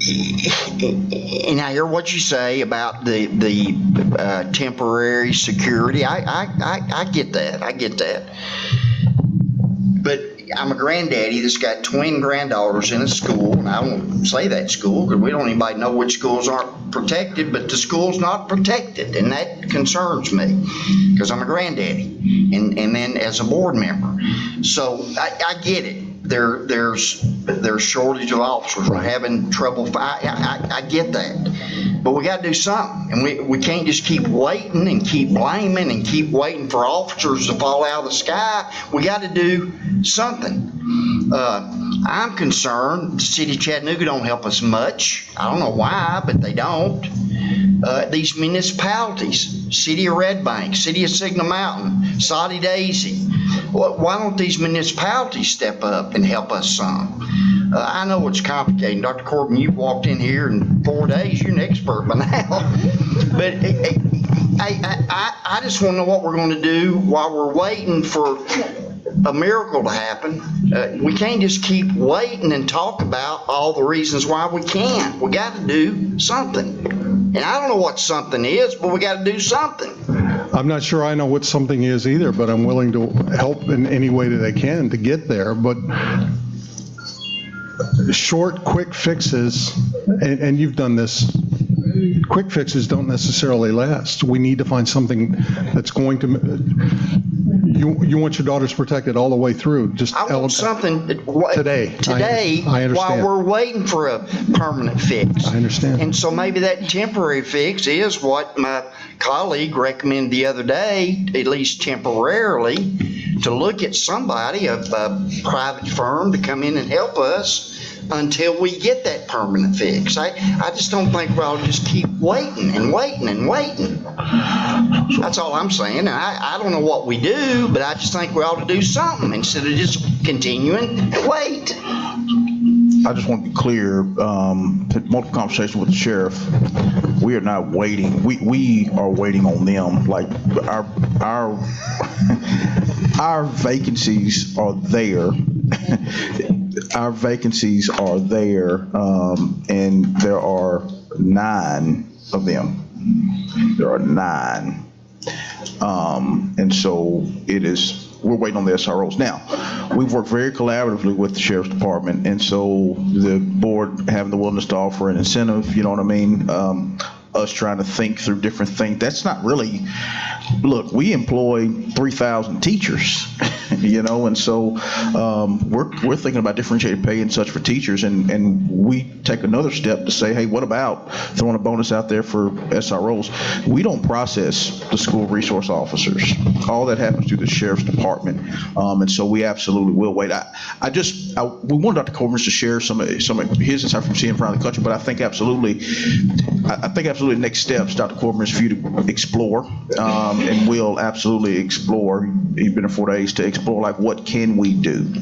And I hear what you say about the temporary security. I get that. But I'm a granddaddy that's got twin granddaughters in a school, and I won't say that school because we don't anybody know which schools aren't protected, but the school's not protected, and that concerns me because I'm a granddaddy, and then as a board member. So I get it. There's shortage of officers. We're having trouble. I get that. But we got to do something. And we can't just keep waiting and keep blaming and keep waiting for officers to fall out of the sky. We got to do something. I'm concerned the city of Chattanooga don't help us much. I don't know why, but they don't. These municipalities, City of Red Bank, City of Signal Mountain, Soddy Daisy, why don't these municipalities step up and help us some? I know it's complicated. Dr. Corbin, you walked in here in 4 days. You're an expert by now. But I just want to know what we're going to do while we're waiting for a miracle to happen. We can't just keep waiting and talk about all the reasons why we can't. We got to do something. And I don't know what something is, but we got to do something. I'm not sure I know what something is either, but I'm willing to help in any way that I can to get there. But short, quick fixes, and you've done this, quick fixes don't necessarily last. We need to find something that's going to, you want your daughters protected all the way through. Just I want something today. I understand. While we're waiting for a permanent fix. I understand. And so maybe that temporary fix is what my colleague recommended the other day, at least temporarily, to look at somebody, a private firm, to come in and help us until we get that permanent fix. I just don't think we ought to just keep waiting and waiting and waiting. That's all I'm saying. And I don't know what we do, but I just think we ought to do something instead of just continuing to wait. I just want to be clear, multiple conversation with the sheriff, we are not waiting. We are waiting on them. Like our vacancies are there. Our vacancies are there, and there are 9 of them. There are 9. And so we're waiting on the SROs. Now, we've worked very collaboratively with the Sheriff's Department, and so the board having the willingness to offer an incentive, you know what I mean? Us trying to think through different things. That's not really, look, we employ 3,000 teachers, you know, and so we're thinking about differentiated pay and such for teachers, and we take another step to say, hey, what about throwing a bonus out there for SROs? We don't process the school resource officers. All that happens through the Sheriff's Department, and so we absolutely will wait. We want Dr. Corbin to share some of his insight from seeing around the country, but I think absolutely next steps, Dr. Corbin, is for you to explore, and we'll absolutely explore. You've been here 4 days to explore, like, what can we do,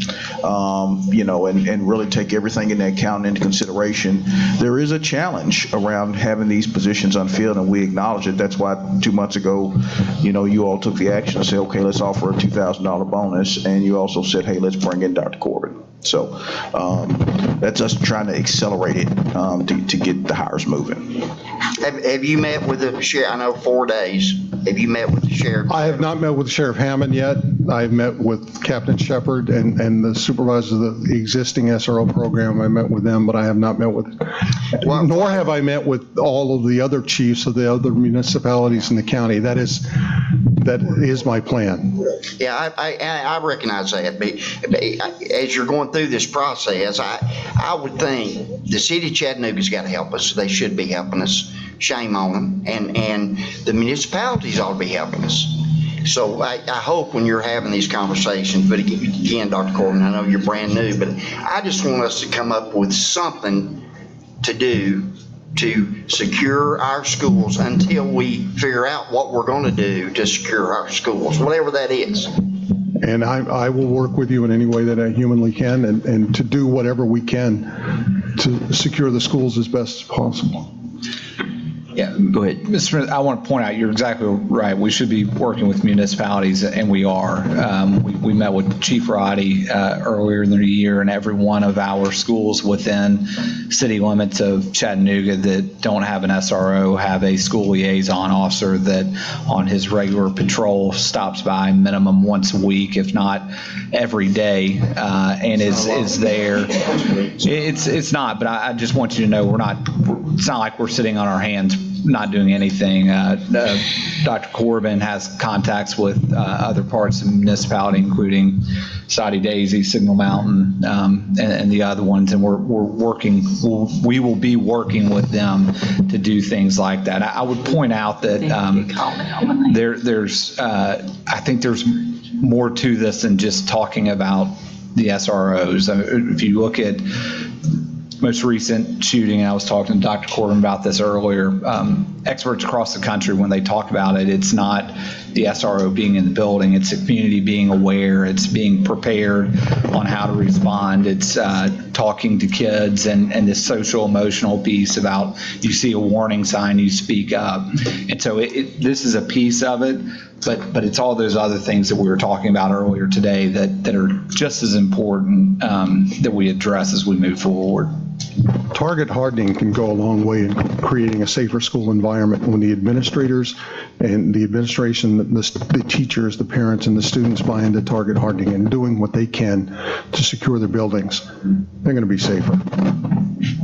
you know, and really take everything in account into consideration. There is a challenge around having these positions unfilled, and we acknowledge it. That's why 2 months ago, you know, you all took the action to say, okay, let's offer a $2,000 bonus, and you also said, hey, let's bring in Dr. Corbin. So that's us trying to accelerate it to get the hires moving. Have you met with the sheriff? I know 4 days. Have you met with the sheriff? I have not met with Sheriff Hammond yet. I've met with Captain Shepard and the supervisors of the existing SRO program. I met with them, but I have not met with, nor have I met with all of the other chiefs of the other municipalities in the county. That is my plan. Yeah, I recognize that. But as you're going through this process, I would think the city of Chattanooga's got to help us. They should be helping us. Shame on them. And the municipalities ought to be helping us. So I hope when you're having these conversations, but again, Dr. Corbin, I know you're brand new, but I just want us to come up with something to do to secure our schools until we figure out what we're going to do to secure our schools, whatever that is. And I will work with you in any way that I humanly can and to do whatever we can to secure the schools as best as possible. Yeah, go ahead. Mr. Smith, I want to point out, you're exactly right. We should be working with municipalities, and we are. We met with Chief Roddy earlier in the year, and every one of our schools within city limits of Chattanooga that don't have an SRO have a school liaison officer that on his regular patrol stops by minimum once a week, if not every day, and is there. It's not, but I just want you to know it's not like we're sitting on our hands not doing anything. Dr. Corbin has contacts with other parts of the municipality, including Soddy Daisy, Signal Mountain, and the other ones, and we will be working with them to do things like that. I would point out that I think there's more to this than just talking about the SROs. If you look at most recent shooting, I was talking to Dr. Corbin about this earlier, experts across the country, when they talk about it, it's not the SRO being in the building, it's the community being aware, it's being prepared on how to respond, it's talking to kids and this social emotional piece about you see a warning sign, you speak up. And so this is a piece of it, but it's all those other things that we were talking about earlier today that are just as important that we address as we move forward. Target hardening can go a long way in creating a safer school environment when the administrators and the administration, the teachers, the parents, and the students buy into target hardening and doing what they can to secure their buildings. They're going to be safer.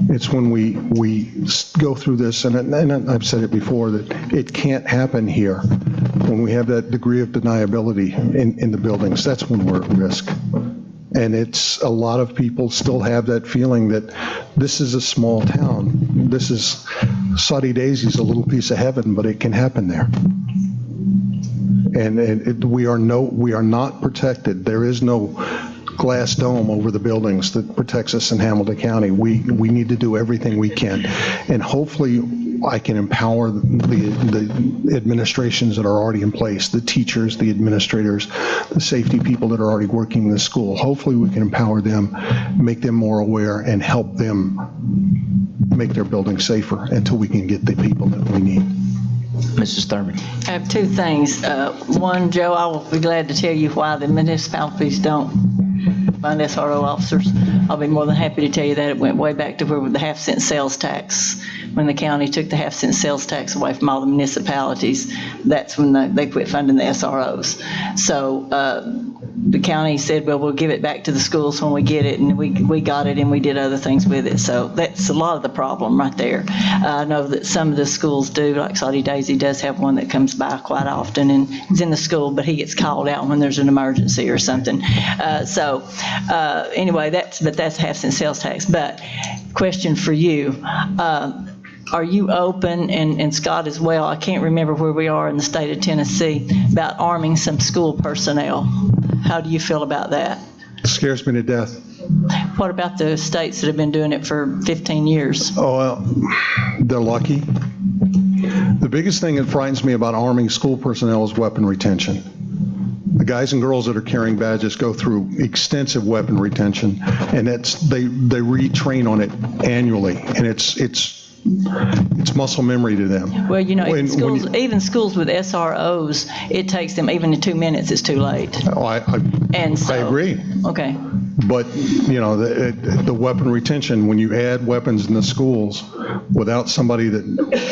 It's when we go through this, and I've said it before, that it can't happen here. When we have that degree of deniability in the buildings, that's when we're at risk. And it's a lot of people still have that feeling that this is a small town. This is Saudi Daisy's a little piece of heaven, but it can happen there. And we are not protected. There is no glass dome over the buildings that protects us in Hamilton County. We need to do everything we can. And hopefully I can empower the administrations that are already in place, the teachers, the administrators, the safety people that are already working in the school. Hopefully we can empower them, make them more aware, and help them make their buildings safer until we can get the people that we need. Mrs. Thurman. I have two things. One, Joe, I will be glad to tell you why the municipalities don't fund SRO officers. I'll be more than happy to tell you that. It went way back to where the half-cent sales tax, when the county took the half-cent sales tax away from all the municipalities. That's when they quit funding the SROs. So the county said, well, we'll give it back to the schools when we get it, and we got it, and we did other things with it. So that's a lot of the problem right there. I know that some of the schools do, like Saudi Daisy does have one that comes by quite often, and he's in the school, but he gets called out when there's an emergency or something. Anyway, that's half-cent sales tax. But question for you, are you open, and Scott as well, I can't remember where we are in the state of Tennessee, about arming some school personnel? How do you feel about that? It scares me to death. What about the states that have been doing it for 15 years? Oh, well, they're lucky. The biggest thing that frightens me about arming school personnel is weapon retention. The guys and girls that are carrying badges go through extensive weapon retention, and they retrain on it annually, and it's muscle memory to them. Well, even schools with SROs, it takes them, even in 2 minutes, it's too late. Oh, I agree. Okay. But, the weapon retention, when you add weapons in the schools without somebody that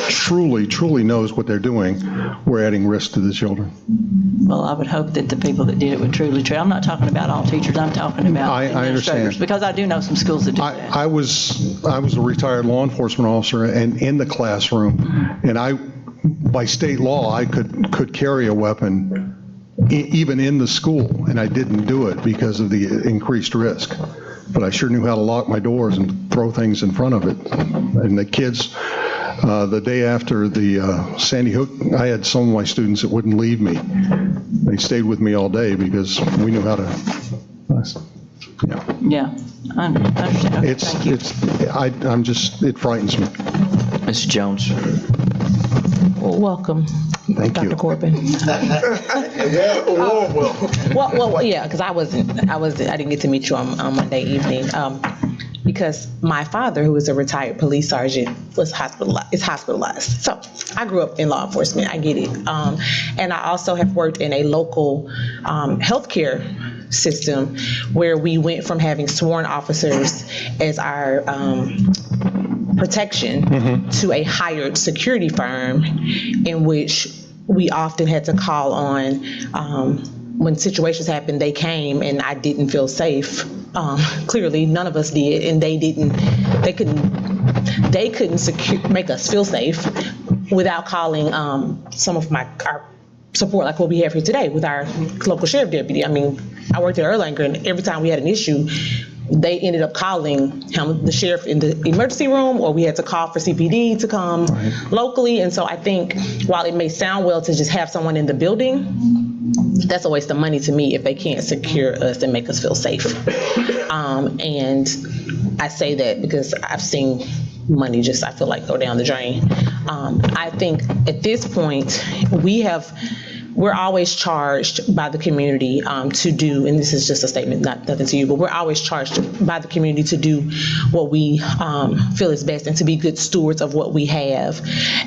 truly knows what they're doing, we're adding risk to the children. Well, I would hope that the people that did it would truly train. I'm not talking about all teachers. I'm talking about administrators. Understand. Because I do know some schools that do that. I was a retired law enforcement officer and in the classroom, and by state law, I could carry a weapon even in the school, and I didn't do it because of the increased risk. But I sure knew how to lock my doors and throw things in front of it. And the kids, the day after the Sandy Hook, I had some of my students that wouldn't leave me. They stayed with me all day because we knew how to. Yeah, I understand. Okay, thank you. It frightens me. Mrs. Jones. Welcome. Thank you. Dr. Corbin. Well, yeah, because I didn't get to meet you on Monday evening. Because my father, who is a retired police sergeant, is hospitalized. So I grew up in law enforcement. I get it. And I also have worked in a local healthcare system where we went from having sworn officers as our protection to a hired security firm in which we often had to call on when situations happened. They came and I didn't feel safe. Clearly none of us did, and they couldn't make us feel safe without calling some of our support, like what we have here today with our local sheriff deputy. I mean, I worked at Erlanger, and every time we had an issue, they ended up calling the sheriff in the emergency room, or we had to call for CPD to come locally. And so I think while it may sound well to just have someone in the building, that's a waste of money to me if they can't secure us and make us feel safe. And I say that because I've seen money just, I feel like, go down the drain. I think at this point, we're always charged by the community to do, and this is just a statement, nothing to you, but we're always charged by the community to do what we feel is best and to be good stewards of what we have.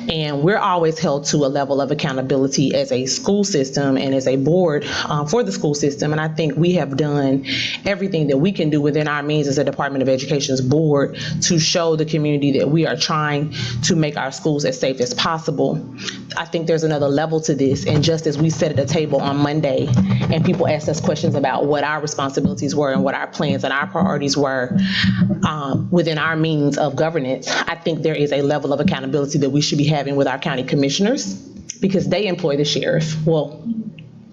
And we're always held to a level of accountability as a school system and as a board for the school system. And I think we have done everything that we can do within our means as a Department of Education's board to show the community that we are trying to make our schools as safe as possible. I think there's another level to this, and just as we sat at a table on Monday and people asked us questions about what our responsibilities were and what our plans and our priorities were within our means of governance, I think there is a level of accountability that we should be having with our county commissioners, because they employ the sheriff, well,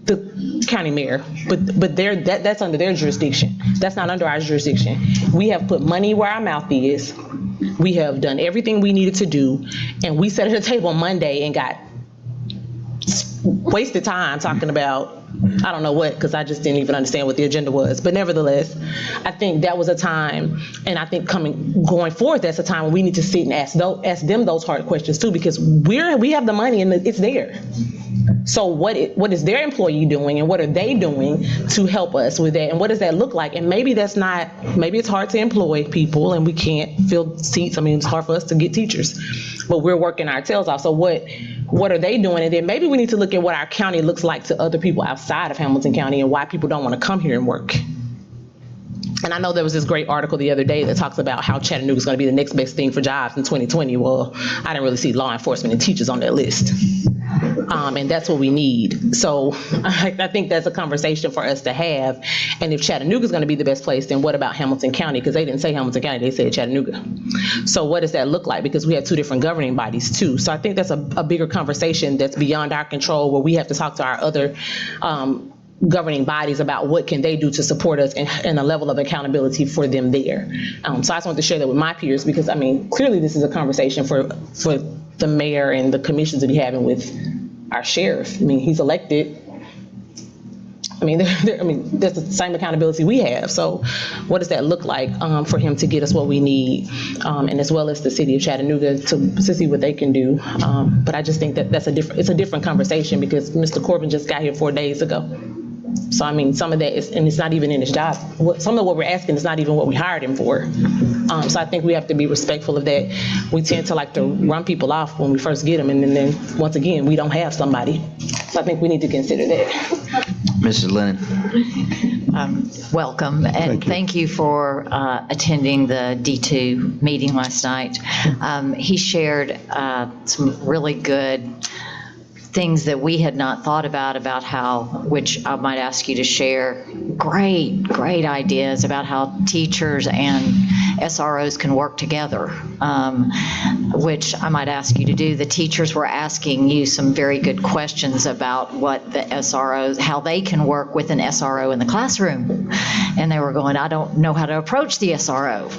the county mayor, but that's under their jurisdiction. That's not under our jurisdiction. We have put money where our mouth is. We have done everything we needed to do, and we sat at a table on Monday and got wasted time talking about I don't know what, because I just didn't even understand what the agenda was. But nevertheless, I think that was a time, and I think going forward, that's a time when we need to sit and ask them those hard questions too, because we have the money and it's there. So what is their employee doing, and what are they doing to help us with that, and what does that look like? And maybe it's hard to employ people and we can't fill seats. I mean, it's hard for us to get teachers, but we're working our tails off. So what are they doing? And then maybe we need to look at what our county looks like to other people outside of Hamilton County and why people don't want to come here and work. And I know there was this great article the other day that talks about how Chattanooga is going to be the next best thing for jobs in 2020. Well, I didn't really see law enforcement and teachers on that list. And that's what we need. So I think that's a conversation for us to have. And if Chattanooga is going to be the best place, then what about Hamilton County? Because they didn't say Hamilton County, they said Chattanooga. So what does that look like? Because we have two different governing bodies too. So I think that's a bigger conversation that's beyond our control, where we have to talk to our other governing bodies about what can they do to support us and a level of accountability for them there. So I just want to share that with my peers, because I mean, clearly this is a conversation for the mayor and the commissions to be having with our sheriff. I mean, he's elected. I mean, that's the same accountability we have. So what does that look like for him to get us what we need, and as well as the city of Chattanooga to see what they can do. But I just think that it's a different conversation, because Mr. Corbin just got here 4 days ago. So I mean, some of that is, and it's not even in his job. Some of what we're asking is not even what we hired him for. So I think we have to be respectful of that. We tend to like to run people off when we first get them, and then once again, we don't have somebody. So I think we need to consider that. Mrs. Lennon. Welcome, and thank you for attending the D2 meeting last night. He shared some really good things that we had not thought about how, which I might ask you to share, great ideas about how teachers and SROs can work together, which I might ask you to do. The teachers were asking you some very good questions about what the SROs, how they can work with an SRO in the classroom. And they were going, I don't know how to approach the SRO.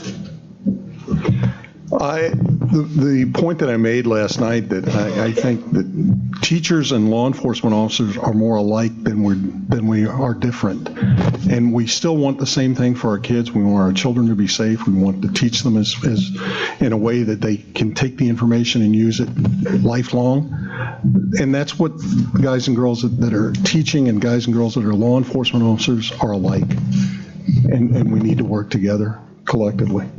The point that I made last night, that I think that teachers and law enforcement officers are more alike than we are different, and we still want the same thing for our kids. We want our children to be safe. We want to teach them as in a way that they can take the information and use it lifelong, and that's what guys and girls that are teaching and guys and girls that are law enforcement officers are alike, and we need to work together collectively.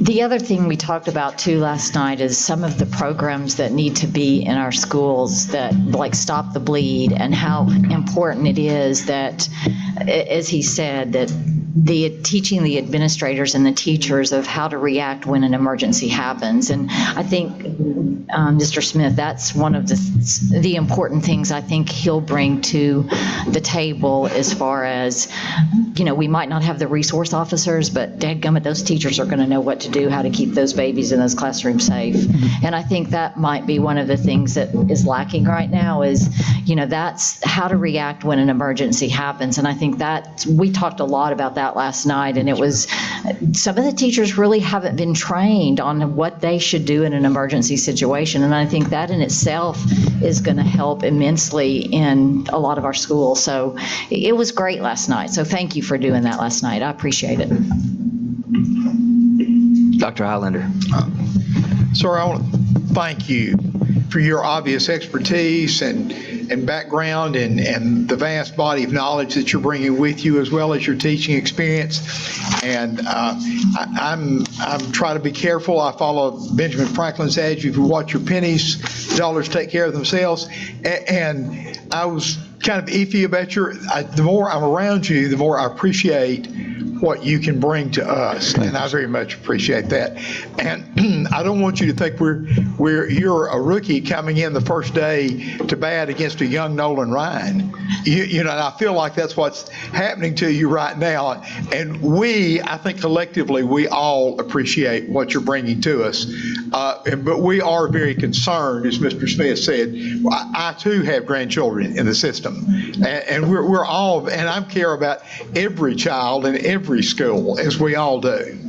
The other thing we talked about too last night is some of the programs that need to be in our schools, that like Stop the Bleed, and how important it is that, as he said, that teaching the administrators and the teachers of how to react when an emergency happens. And I think, Mr. Smith, that's one of the important things I think he'll bring to the table, as far as, we might not have the resource officers, but dadgummit, those teachers are going to know what to do, how to keep those babies in those classrooms safe. And I think that might be one of the things that is lacking right now is, that's how to react when an emergency happens. And I think that we talked a lot about that out last night, and it was, some of the teachers really haven't been trained on what they should do in an emergency situation, and I think that in itself is going to help immensely in a lot of our schools. So it was great last night. So thank you for doing that last night. I appreciate it. Dr. Highlander. Sir, I want to thank you for your obvious expertise and background and the vast body of knowledge that you're bringing with you, as well as your teaching experience. And I'm trying to be careful. I follow Benjamin Franklin's adage, if you watch your pennies, dollars take care of themselves. And I was kind of iffy about the more I'm around you, the more I appreciate what you can bring to us, and I very much appreciate that. And I don't want you to think you're a rookie coming in the first day to bat against a young Nolan Ryan. You know, and I feel like that's what's happening to you right now. And I think collectively, we all appreciate what you're bringing to us. But we are very concerned, as Mr. Smith said. I too have grandchildren in the system, and we're all, and I care about every child in every school, as we all do.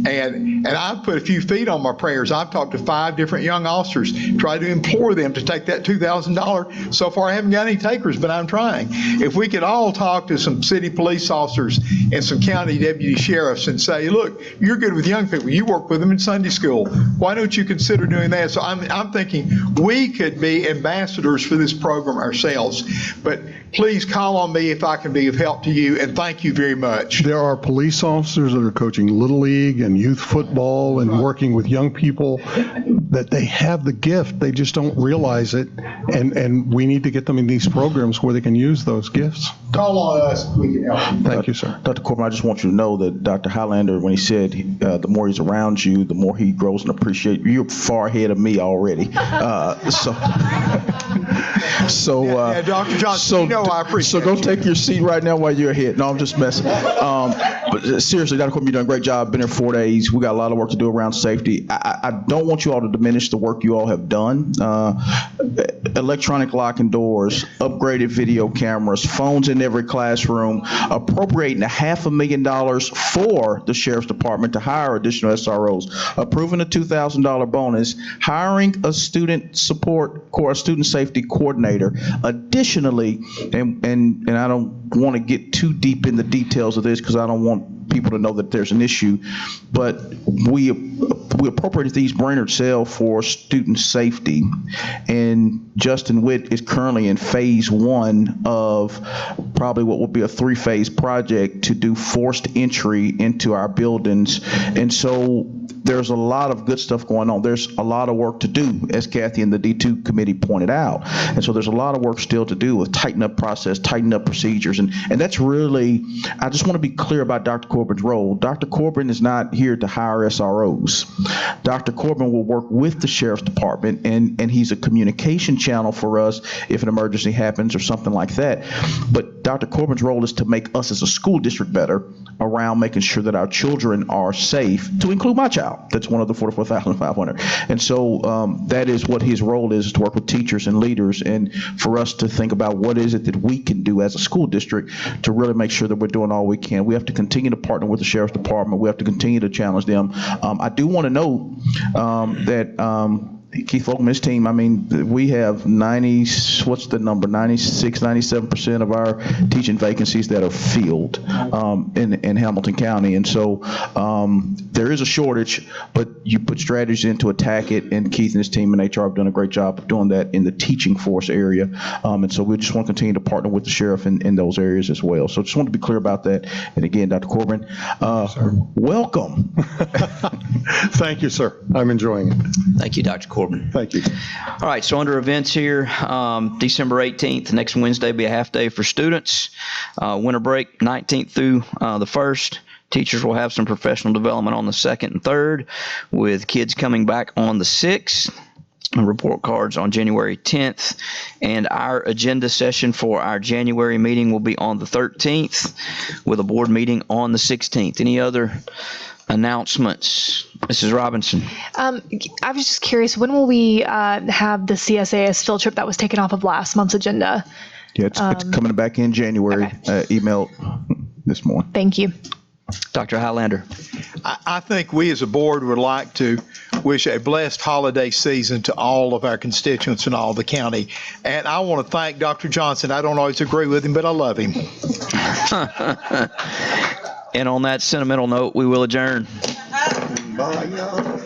And I've put a few feet on my prayers. I've talked to 5 different young officers, tried to implore them to take that $2,000. So far, I haven't got any takers, but I'm trying. If we could all talk to some city police officers and some county deputy sheriffs and say, look, you're good with young people. You work with them in Sunday school. Why don't you consider doing that? So I'm thinking we could be ambassadors for this program ourselves. But please call on me if I can be of help to you, and thank you very much. There are police officers that are coaching Little League and youth football and working with young people, that they have the gift. They just don't realize it, and we need to get them in these programs where they can use those gifts. Call on us if we can help. Thank you, sir. Dr. Corbin, I just want you to know that Dr. Highlander, when he said the more he's around you, the more he grows and appreciates you, you're far ahead of me already. Yeah, Dr. Johnson, you know I appreciate So go take your seat right now while you're ahead. No, I'm just messing. But seriously, Dr. Corbin, you're doing a great job. Been here 4 days. We got a lot of work to do around safety. I don't want you all to diminish the work you all have done. Electronic locking doors, upgraded video cameras, phones in every classroom, appropriating $500,000 for the Sheriff's Department to hire additional SROs, approving a $2,000 bonus, hiring a student safety coordinator. Additionally, and I don't want to get too deep in the details of this because I don't want people to know that there's an issue, but we appropriated these Brainerd Cell for student safety, and Justin Witt is currently in phase 1 of probably what will be a 3-phase project to do forced entry into our buildings. And so there's a lot of good stuff going on. There's a lot of work to do, as Kathy and the D2 committee pointed out. And so there's a lot of work still to do with tighten up process, tighten up procedures. And that's really, I just want to be clear about Dr. Corbin's role. Dr. Corbin is not here to hire SROs. Dr. Corbin will work with the Sheriff's Department, and he's a communication channel for us if an emergency happens or something like that. But Dr. Corbin's role is to make us as a school district better around making sure that our children are safe, to include my child. That's one of the 44,500. And so that is what his role is to work with teachers and leaders, and for us to think about what is it that we can do as a school district to really make sure that we're doing all we can. We have to continue to partner with the Sheriff's Department. We have to continue to challenge them. I do want to note that Keith Fulgham, his team, I mean, we have 96, 97% of our teaching vacancies that are filled in Hamilton County. And so there is a shortage, but you put strategies in to attack it, and Keith and his team in HR have done a great job of doing that in the teaching force area. And so we just want to continue to partner with the sheriff in those areas as well. So just want to be clear about that. And again, Dr. Corbin, welcome. Thank you, sir. I'm enjoying it. Thank you, Dr. Corbin. Thank you. All right, so under events here, December 18th, next Wednesday will be a half day for students. Winter break, 19th through the 1st. Teachers will have some professional development on the 2nd and 3rd, with kids coming back on the 6th. Report cards on January 10th, and our agenda session for our January meeting will be on the 13th, with a board meeting on the 16th. Any other announcements? Mrs. Robinson. I was just curious, when will we have the CSAS field trip that was taken off of last month's agenda? Yeah, it's coming back in January. Okay. Emailed this morning. Thank you. Dr. Highlander. I think we as a board would like to wish a blessed holiday season to all of our constituents in all the county. And I want to thank Dr. Johnson. I don't always agree with him, but I love him. And on that sentimental note, we will adjourn. Bye, y'all.